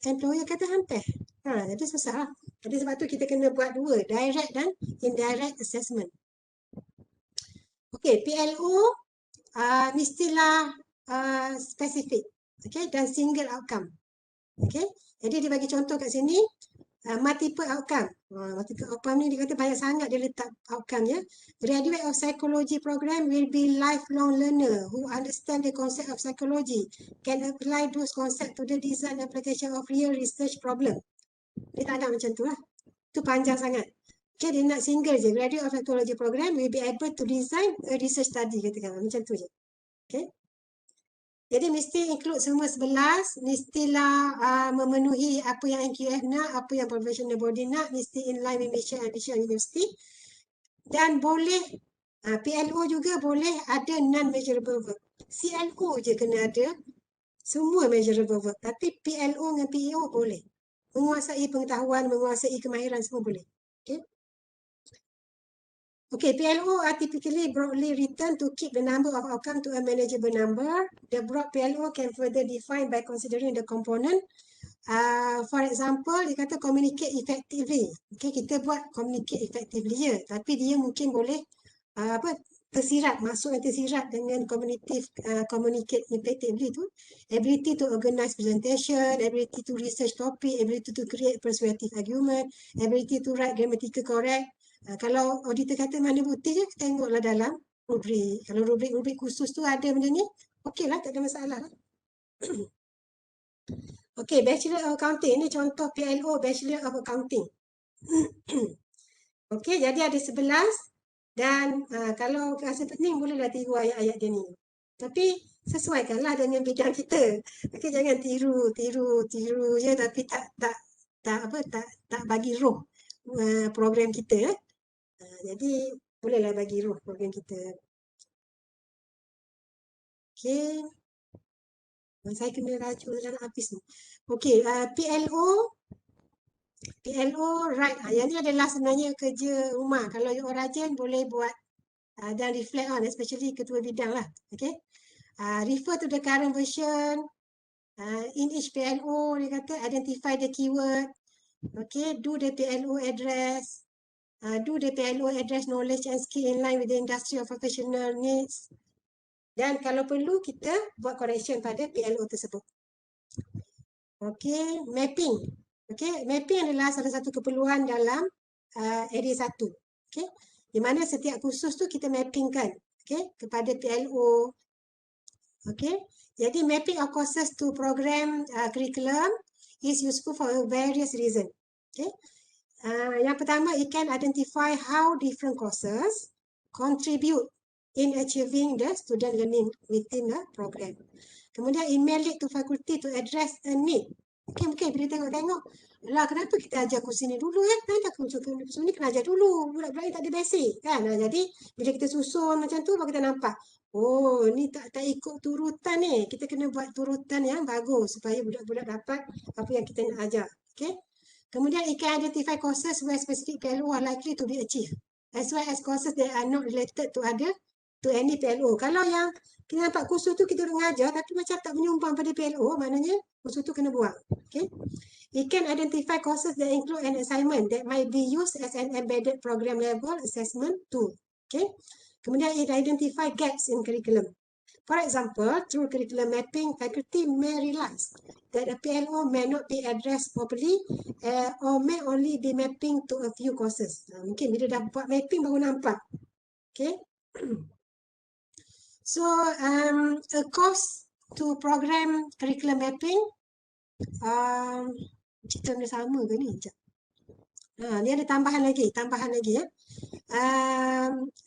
employer kata hampir. Jadi susah lah. Jadi sebab tu kita kena buat dua, direct dan indirect assessment. Okay, PLO mestilah spesifik. Okay, dan single outcome. Okay, jadi dia bagi contoh kat sini, multiple outcome. Multiple outcome ni dia kata banyak sangat dia letak outcome ya. Graduate of psychology program will be lifelong learner who understand the concept of psychology, can apply those concepts to the design application of real research problem. Dia tak nak macam tu lah. Tu panjang sangat. Okay, dia nak single je. Graduate of psychology program will be able to design a research study, katakan macam tu je. Okay. Jadi mesti include semua 11, mestilah memenuhi apa yang NQF nak, apa yang professional body nak, mesti in line with mission and vision university. Dan boleh, PLO juga boleh ada non-measurable work. CLO je kena ada semua measurable work. Tapi PLO dengan PEO boleh. Menguasai pengetahuan, menguasai kemahiran semua boleh. Okay. Okay, PLO are typically broadly written to keep the number of outcomes to a manageable number. The broad PLO can further define by considering the component. For example, dia kata communicate effectively. Okay, kita buat communicate effectively je. Tapi dia mungkin boleh tersirat, masuk yang tersirat dengan communicate effectively tu. Ability to organize presentation, ability to research topic, ability to create persuasive argument, ability to write grammatical correct. Kalau auditor kata mana bukti je, tengoklah dalam rubrik. Kalau rubrik khusus tu ada benda ni, okey lah, tak ada masalah. Okey, Bachelor of Accounting. Ini contoh PLO, Bachelor of Accounting. Okey, jadi ada 11 Dan kalau rasa pening bolehlah tiru ayat-ayat dia ni. Tapi sesuaikanlah dengan bidang kita. Okey, jangan tiru je tapi tak bagi roh program kita. Jadi bolehlah bagi roh program kita. Okey. Saya kena rajut dah nak habis ni. Okey, PLO right. Yang ni adalah sebenarnya kerja rumah. Kalau you orang rajin boleh buat dan reflect on, especially ketua bidang lah. Okay. Refer to the current version. In each PLO, dia kata identify the keyword. Okay. Do the PLO address. Do the PLO address knowledge and skill in line with the industry or professional needs. Dan kalau perlu kita buat correction pada PLO tersebut. Okay. Mapping. Okay. Mapping adalah salah satu keperluan dalam area 1. Okay. Di mana setiap kursus tu kita mappingkan, okay, kepada PLO. Okay. Jadi mapping of courses to program curriculum is useful for various reasons. Okay. Yang pertama, it can identify how different courses contribute in achieving the student learning within the program. Kemudian, it may lead to faculty to address a need. Okay, bila tengok-tengok, lah kenapa kita ajar kursus ni dulu ya? Kenapa kursus ni kena ajar dulu? Budak-budak ni tak ada basic kan? Jadi bila kita susun macam tu, baru kita nampak, oh ni tak ikut turutan ni. Kita kena buat turutan yang bagus supaya budak-budak dapat apa yang kita nak ajar. Okay? Kemudian it can identify courses where specific PLO are likely to be achieved, as well as courses that are not related to any PLO. Kalau yang kita nampak kursus tu kita duduk mengajar tapi macam tak menyumbang pada PLO, maknanya kursus tu kena buang. Okay? It can identify courses that include an assignment that might be used as an embedded program level assessment tool. Okay? Kemudian it identify gaps in curriculum. For example, through curriculum mapping, faculty may realize that a PLO may not be addressed properly or may only be mapping to a few courses. Mungkin bila dah buat mapping baru nampak. Okay? So, a course to program curriculum mapping, cerita benda sama ke ni? Dia ada tambahan lagi ya.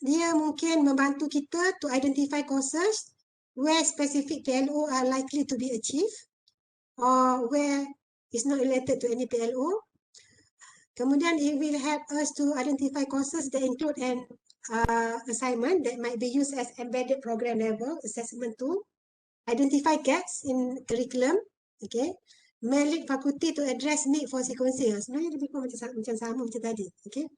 Dia mungkin membantu kita to identify courses where specific PLO are likely to be achieved or where it's not related to any PLO. Kemudian it will help us to identify courses that include an assignment that might be used as embedded program level assessment tool. Identify gaps in curriculum. Okay. May lead faculty to address need for sequencing. Sebenarnya lebih kurang macam sama macam tadi. Okay.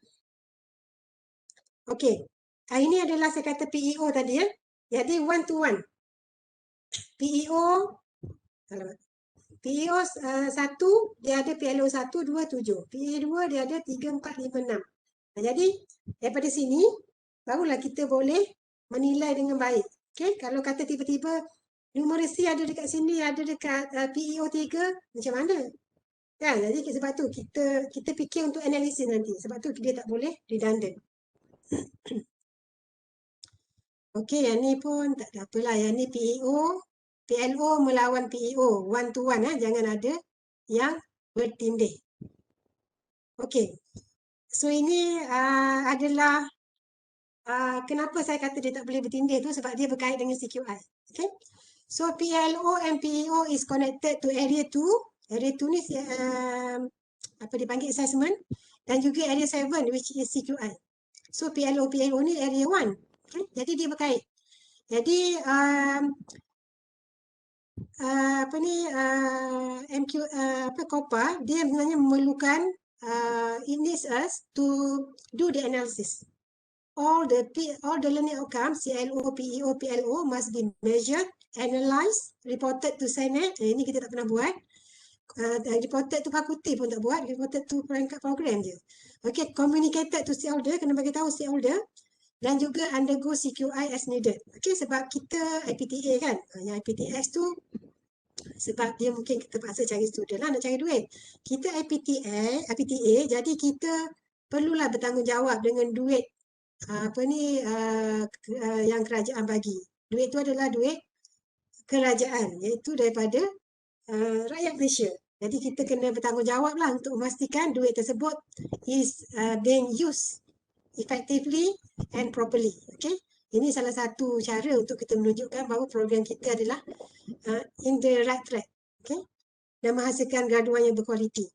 Okay. Ini adalah saya kata PEO tadi ya. Jadi one to one. PEO 1 dia ada PLO 1, 2, 7. PEO 2 dia ada 3, 4, 5, 6. Jadi daripada sini barulah kita boleh menilai dengan baik. Okay? Kalau kata tiba-tiba numeracy ada dekat sini, ada dekat PEO 3, macam mana? Kan? Jadi sebab tu kita fikir untuk analisis nanti. Sebab tu dia tak boleh redundant. Okey, yang ni pun tak ada apalah. Yang ni PLO melawan PEO, one to one. Jangan ada yang bertindih. Okey. So ini adalah kenapa saya kata dia tak boleh bertindih tu, sebab dia berkait dengan CQI. Okay. So PLO and PEO is connected to area 2. Area 2 ni apa dipanggil assessment, dan juga area 7 which is CQI. So PLO ni area 1. Okay. Jadi dia berkait. Jadi COPA dia sebenarnya memerlukan it needs us to do the analysis. All the learning outcomes, CLO, PEO, PLO must be measured, analysed, reported to Senate. Ini kita tak pernah buat. Reported to fakulti pun tak buat. Reported to perangkat program je. Okay, communicated to stakeholder, kena bagi tahu stakeholder. Dan juga undergo CQI as needed. Okay, sebab kita IPTA kan. Yang IPTS tu sebab dia mungkin kita paksa cari student lah, nak cari duit. Kita IPTA, jadi kita perlulah bertanggungjawab dengan duit yang kerajaan bagi. Duit tu adalah duit kerajaan, iaitu daripada rakyat Malaysia. Jadi kita kena bertanggungjawab lah untuk memastikan duit tersebut is being used effectively and properly. Okay, ini salah satu cara untuk kita menunjukkan bahawa program kita adalah in the right track. Okay, dan menghasilkan graduan yang berkualiti.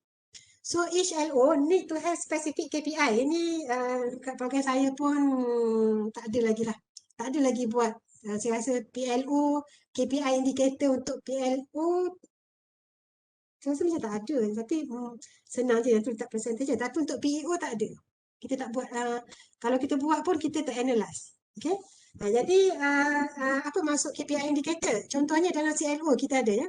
So each LO need to have specific KPI. Ini kat program saya pun tak ada lagi lah. Tak ada lagi buat. Saya rasa PLO, KPI indicator untuk PLO saya rasa macam tak ada. Tapi senang je tu letak percentage. Tapi untuk PEO tak ada. Kita tak buat. Kalau kita buat pun kita tak analyse. Okay. Jadi apa maksud KPI indicator? Contohnya dalam CLO kita ada ya.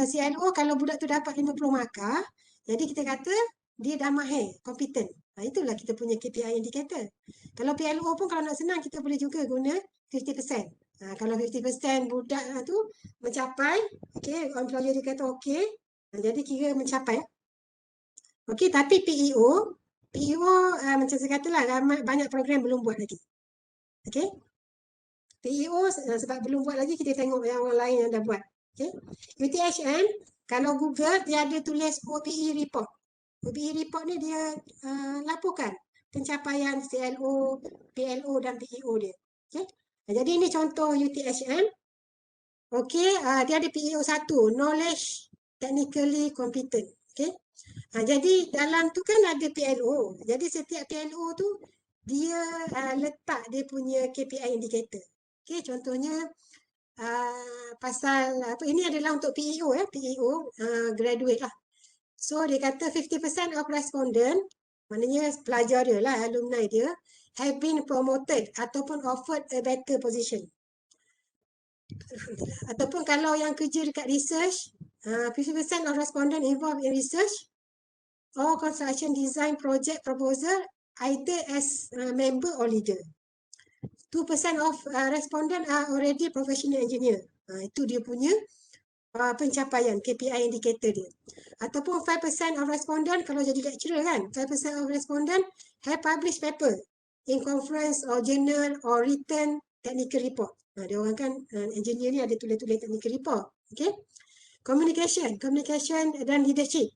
CLO kalau budak tu dapat 50 markah, jadi kita kata dia dah mahir, competent. Itulah kita punya KPI indicator. Kalau PLO pun kalau nak senang kita boleh juga guna 50%. Kalau 50% budak tu mencapai, okay, employer dia kata okay, jadi kira mencapai. Okay, tapi PEO macam saya katalah banyak program belum buat lagi. Okay, PEO sebab belum buat lagi kita tengok yang orang lain yang dah buat. Okay, UTHN kalau Google dia ada tulis OBE report. OBE report ni dia laporkan pencapaian CLO, PLO dan PEO dia. Okay, jadi ini contoh UTHN. Okay, dia ada PEO 1, knowledge technically competent. Okay, jadi dalam tu kan ada PLO. Jadi setiap PLO tu dia letak dia punya KPI indicator. Okay, contohnya pasal apa ini adalah untuk PEO ya, PEO graduate lah. So dia kata 50% of respondent, maknanya pelajar dia lah, alumni dia, have been promoted ataupun offered a better position. Ataupun kalau yang kerja dekat research, 50% of respondent involved in research or construction design project proposal either as member or leader. 2% of respondent are already professional engineer. Itu dia punya pencapaian KPI indicator dia. Ataupun 5% of respondent kalau jadi lecturer kan, 5% of respondent have published paper in conference or journal or written technical report. Dia orang kan engineer ni ada tulis-tulis technical report. Okay. Communication dan leadership.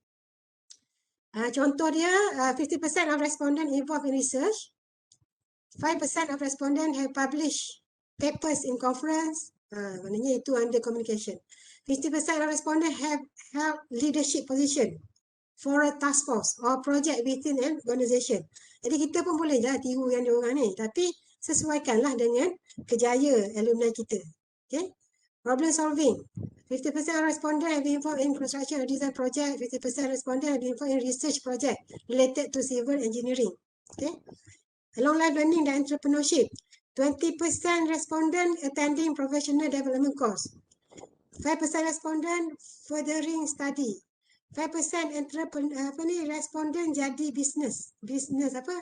Contoh dia 50% of respondent involved in research, 5% of respondent have published papers in conference. Maknanya itu under communication. 50% of respondent have held leadership position for a task force or project within an organization. Jadi kita pun boleh je tiru yang diorang ni, tapi sesuaikanlah dengan kejaya alumni kita. Okay? Problem solving. 50% of respondent have been involved in construction or design project. 50% respondent have been involved in research project related to civil engineering. Okay? Long life learning dan entrepreneurship. 20% respondent attending professional development course. 5% respondent furthering study. 5% respondent jadi business apa?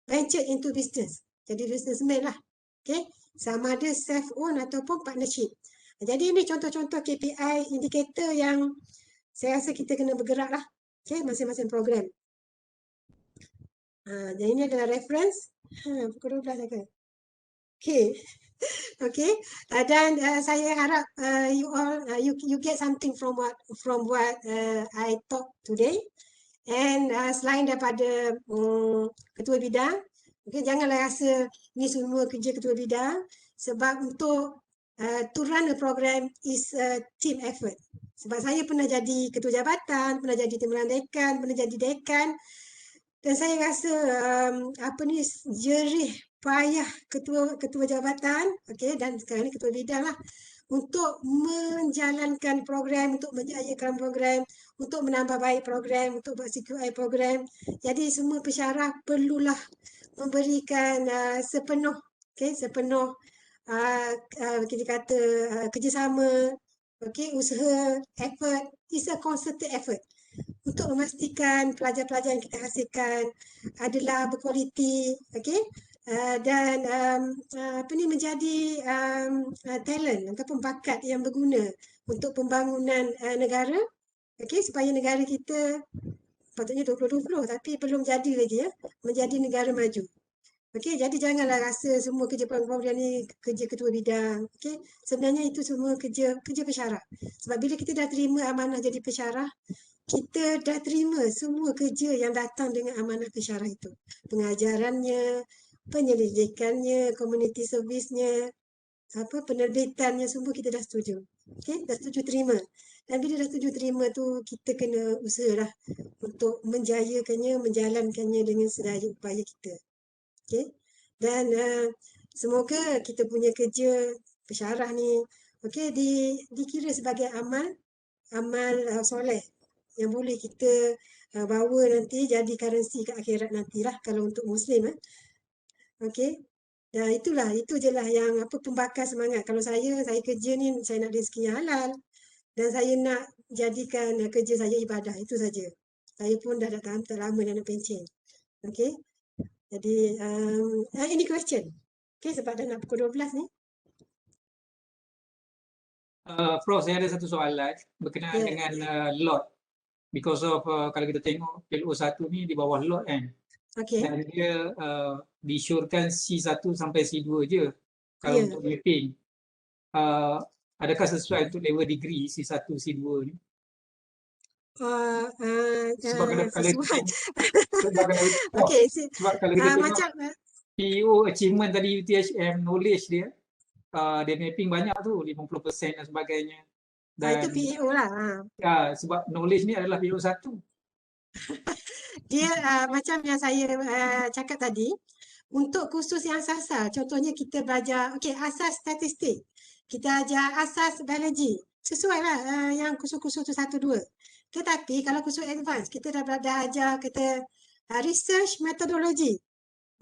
Venture into business. Jadi businessman lah. Okay? Sama ada self-own ataupun partnership. Jadi ini contoh-contoh KPI indikator yang saya rasa kita kena bergerak lah. Okay? Masing-masing program. Jadi ini adalah reference. Pukul 12 agak. Okay. Okay. Dan saya harap you all you get something from what I talk today. And selain daripada ketua bidang, okay, janganlah rasa ni semua kerja ketua bidang, sebab untuk to run a program is a team effort. Sebab saya pernah jadi ketua jabatan, pernah jadi timbalan dekan, pernah jadi dekan, dan saya rasa jerih payah ketua jabatan, okay, dan sekarang ni ketua bidang lah, untuk menjalankan program, untuk menjayakan program, untuk menambah baik program, untuk buat CQI program. Jadi semua pesyarah perlulah memberikan sepenuh kita kata kerjasama, okay, usaha, effort, is a concerted effort untuk memastikan pelajar-pelajar yang kita hasilkan adalah berkualiti, okay, dan menjadi talent ataupun bakat yang berguna untuk pembangunan negara, okay, supaya negara kita patutnya 2020 tapi belum jadi lagi ya, menjadi negara maju. Okay, jadi janganlah rasa semua kerja program ni kerja ketua bidang. Okay, sebenarnya itu semua kerja pesyarah. Sebab bila kita dah terima amanah jadi pesyarah, kita dah terima semua kerja yang datang dengan amanah pensyarah itu. Pengajarannya, penyelidikannya, community service-nya, penerbitannya, semua kita dah setuju. Okey, dah setuju terima. Dan bila dah setuju terima tu, kita kena usahalah untuk menjayakannya, menjalankannya dengan sedaya upaya kita. Okey. Dan semoga kita punya kerja pensyarah ni okey dikira sebagai amal soleh yang boleh kita bawa nanti jadi currency kat akhirat nantilah kalau untuk Muslim. Okey. Dan itu je lah yang pembakar semangat. Kalau saya kerja ni saya nak rezeki yang halal dan saya nak jadikan kerja saya ibadah, itu saja. Saya pun dah tak lama dah nak pencen. Okey. Jadi any question? Okey, sebab dah nak pukul 12 ni. Prof, saya ada satu soalan berkenaan Ya. dengan lot. Because of kalau kita tengok PLO 1 ni di bawah lot kan. Okey. Dan dia disyorkan C1 sampai C2 je kalau Ya. untuk mapping. Adakah sesuai untuk level degree C1, C2 ni? Sebab kalau Sesuai. Okey, Okey, sebab kalau kita tengok macam PEO achievement tadi UTHM knowledge dia dia mapping banyak tu 50% dan sebagainya. Dan itu PEO lah. sebab knowledge ni adalah PEO 1. Dia macam yang saya cakap tadi, untuk kursus yang sasar, contohnya kita belajar asas statistik, kita ajar asas biologi, sesuai lah yang kursus-kursus tu 1-2. Tetapi kalau kursus advance, kita dah ajar kita research methodology,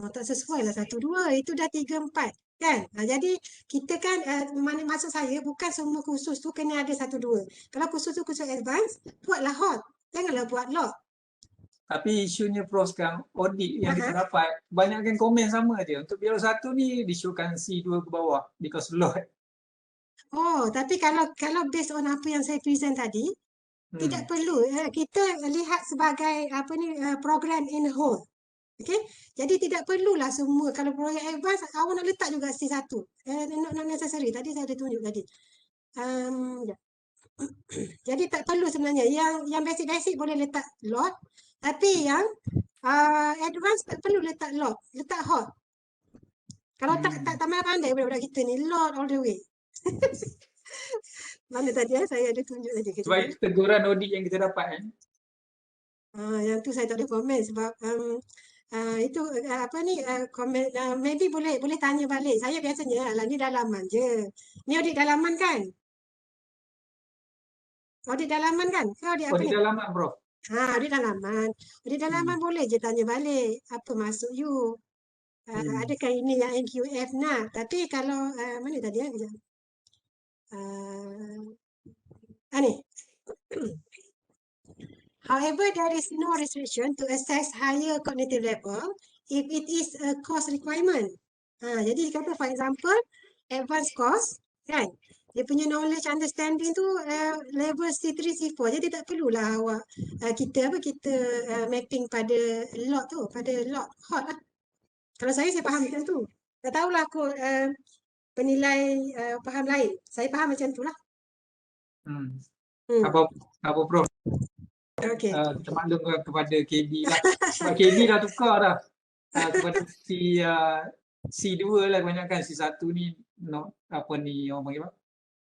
tak sesuai lah 1-2, itu dah 3-4 kan. Jadi kita kan maksud saya bukan semua kursus tu kena ada 1-2. Kalau kursus tu kursus advance, buatlah hot, janganlah buat lot. Tapi isunya Prof sekarang audit yang kita dapat banyakkan komen sama je. Untuk PLO 1 ni disyorkan C2 ke bawah because lot. Oh, tapi kalau based on apa yang saya present tadi, tidak perlu kita lihat sebagai program in whole. Okey. Jadi tidak perlulah semua kalau program advance awak nak letak juga C1. Not necessary. Tadi saya ada tunjuk tadi. Ya. Jadi tak perlu sebenarnya. Yang basic-basic boleh letak lot, tapi yang advance tak perlu letak lot, letak hot. Kalau tak pandai budak-budak kita ni, lot all the way. Mana tadi saya ada tunjuk tadi. Sebab itu teguran audit yang kita dapat kan. Yang tu saya tak ada komen sebab itu komen maybe boleh tanya balik. Saya biasanya ni dalaman je. Ni audit dalaman kan? Audit dalaman kan? Audit dalaman Prof. Audit dalaman. Audit dalaman boleh je tanya balik. Apa maksud you? Adakah ini yang NQF nak? Tapi kalau mana tadi kejap. Ni. However, there is no restriction to assess higher cognitive level if it is a course requirement. Jadi kata for example, advanced course, kan? Dia punya knowledge understanding tu level C3, C4. Jadi tak perlulah awak kita mapping pada lot tu, pada lot hot lah. Kalau saya faham macam tu. Tak tahulah aku penilai faham lain. Saya faham macam tu lah. Apa Prof? Okay. Kita maklum kepada KB lah. Sebab KB dah tukar dah. Kepada C2 lah kebanyakan. C1 ni orang panggil apa?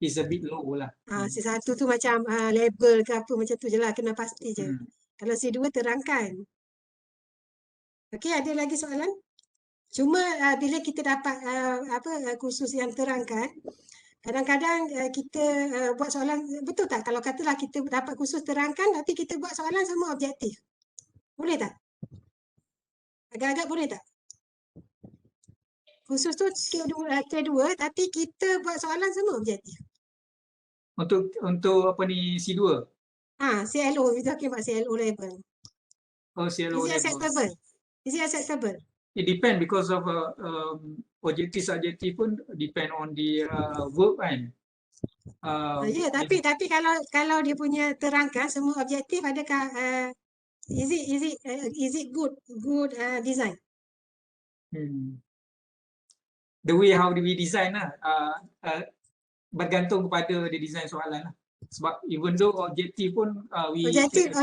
Is a bit low lah. C1 tu macam label ke apa macam tu je lah. Kena pasti je. Kalau C2 terangkan. Okey, ada lagi soalan? Cuma bila kita dapat kursus yang terangkan, kadang-kadang kita buat soalan, betul tak? Kalau katalah kita dapat kursus terangkan tapi kita buat soalan semua objektif. Boleh tak? Agak-agak boleh tak? Kursus tu kedua tapi kita buat soalan semua objektif. Untuk apa ni C2? CLO, we talking about CLO level. Oh, CLO Is it level. acceptable? Is it acceptable? It depend because of objektif subjektif pun depend on the work kan. Tapi kalau dia punya terangkan semua objektif, adakah is it good design? The way how we design lah bergantung kepada the design soalan lah. Sebab even though objektif pun we check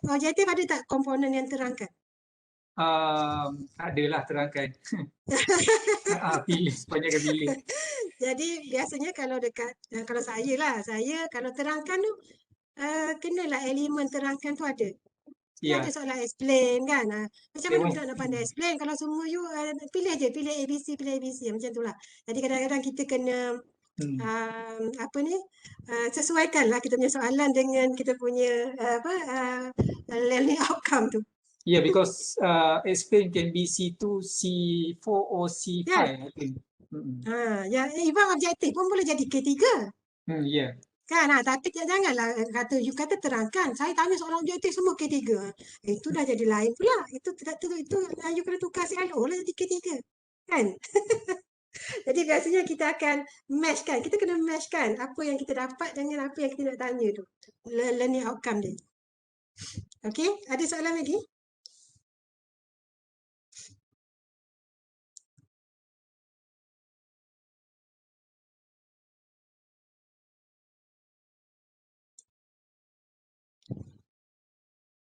Objektif ada tak komponen yang terangkan? adalah terangkan. Pilih sepanjang pilih. Jadi biasanya kalau kalau saya kalau terangkan tu kenalah elemen terangkan tu ada. Dia ada soalan explain kan. Macam mana budak nak pandai explain kalau semua you pilih ABC macam itulah. Jadi kadang-kadang kita kena sesuaikanlah kita punya soalan dengan kita punya learning outcome tu. Yeah, because explain can be C2, C4 or C5 I think. Even objektif pun boleh jadi K3. Yeah. Kan, tapi janganlah you kata terangkan. Saya tanya soalan objektif semua K3. Itu dah jadi lain pula. Itu you kena tukar CLO lah jadi K3. Kan? Jadi biasanya kita akan matchkan. Kita kena matchkan apa yang kita dapat dengan apa yang kita nak tanya tu. Learning outcome dia. Okay, ada soalan lagi?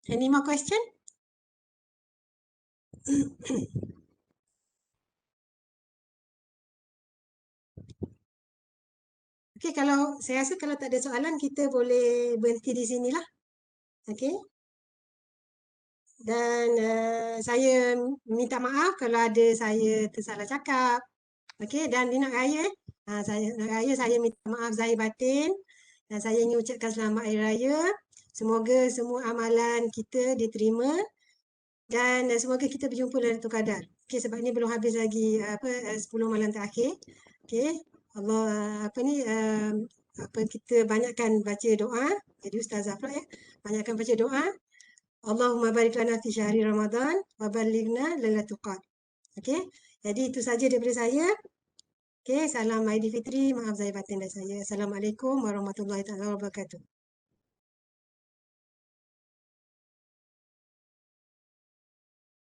Any more question? Okay, saya rasa kalau tak ada soalan, kita boleh berhenti di sinilah. Okay. Dan saya minta maaf kalau ada saya tersalah cakap. Okay, dan di nak raya, saya minta maaf zahir batin. Dan saya ingin ucapkan selamat Hari Raya. Semoga semua amalan kita diterima. Dan semoga kita berjumpa Lailatul Qadar. Okay, sebab ni belum habis lagi 10 malam terakhir. Okay. Allah kita banyakkan baca doa. Jadi Ustazah pula ya. Banyakkan baca doa. Allahumma barik lana fi syahri Ramadan wa ballighna Lailatul Qadar. Okey. Jadi itu saja daripada saya. Okey, salam Aidilfitri, maaf zahir batin dari saya. Assalamualaikum warahmatullahi wabarakatuh.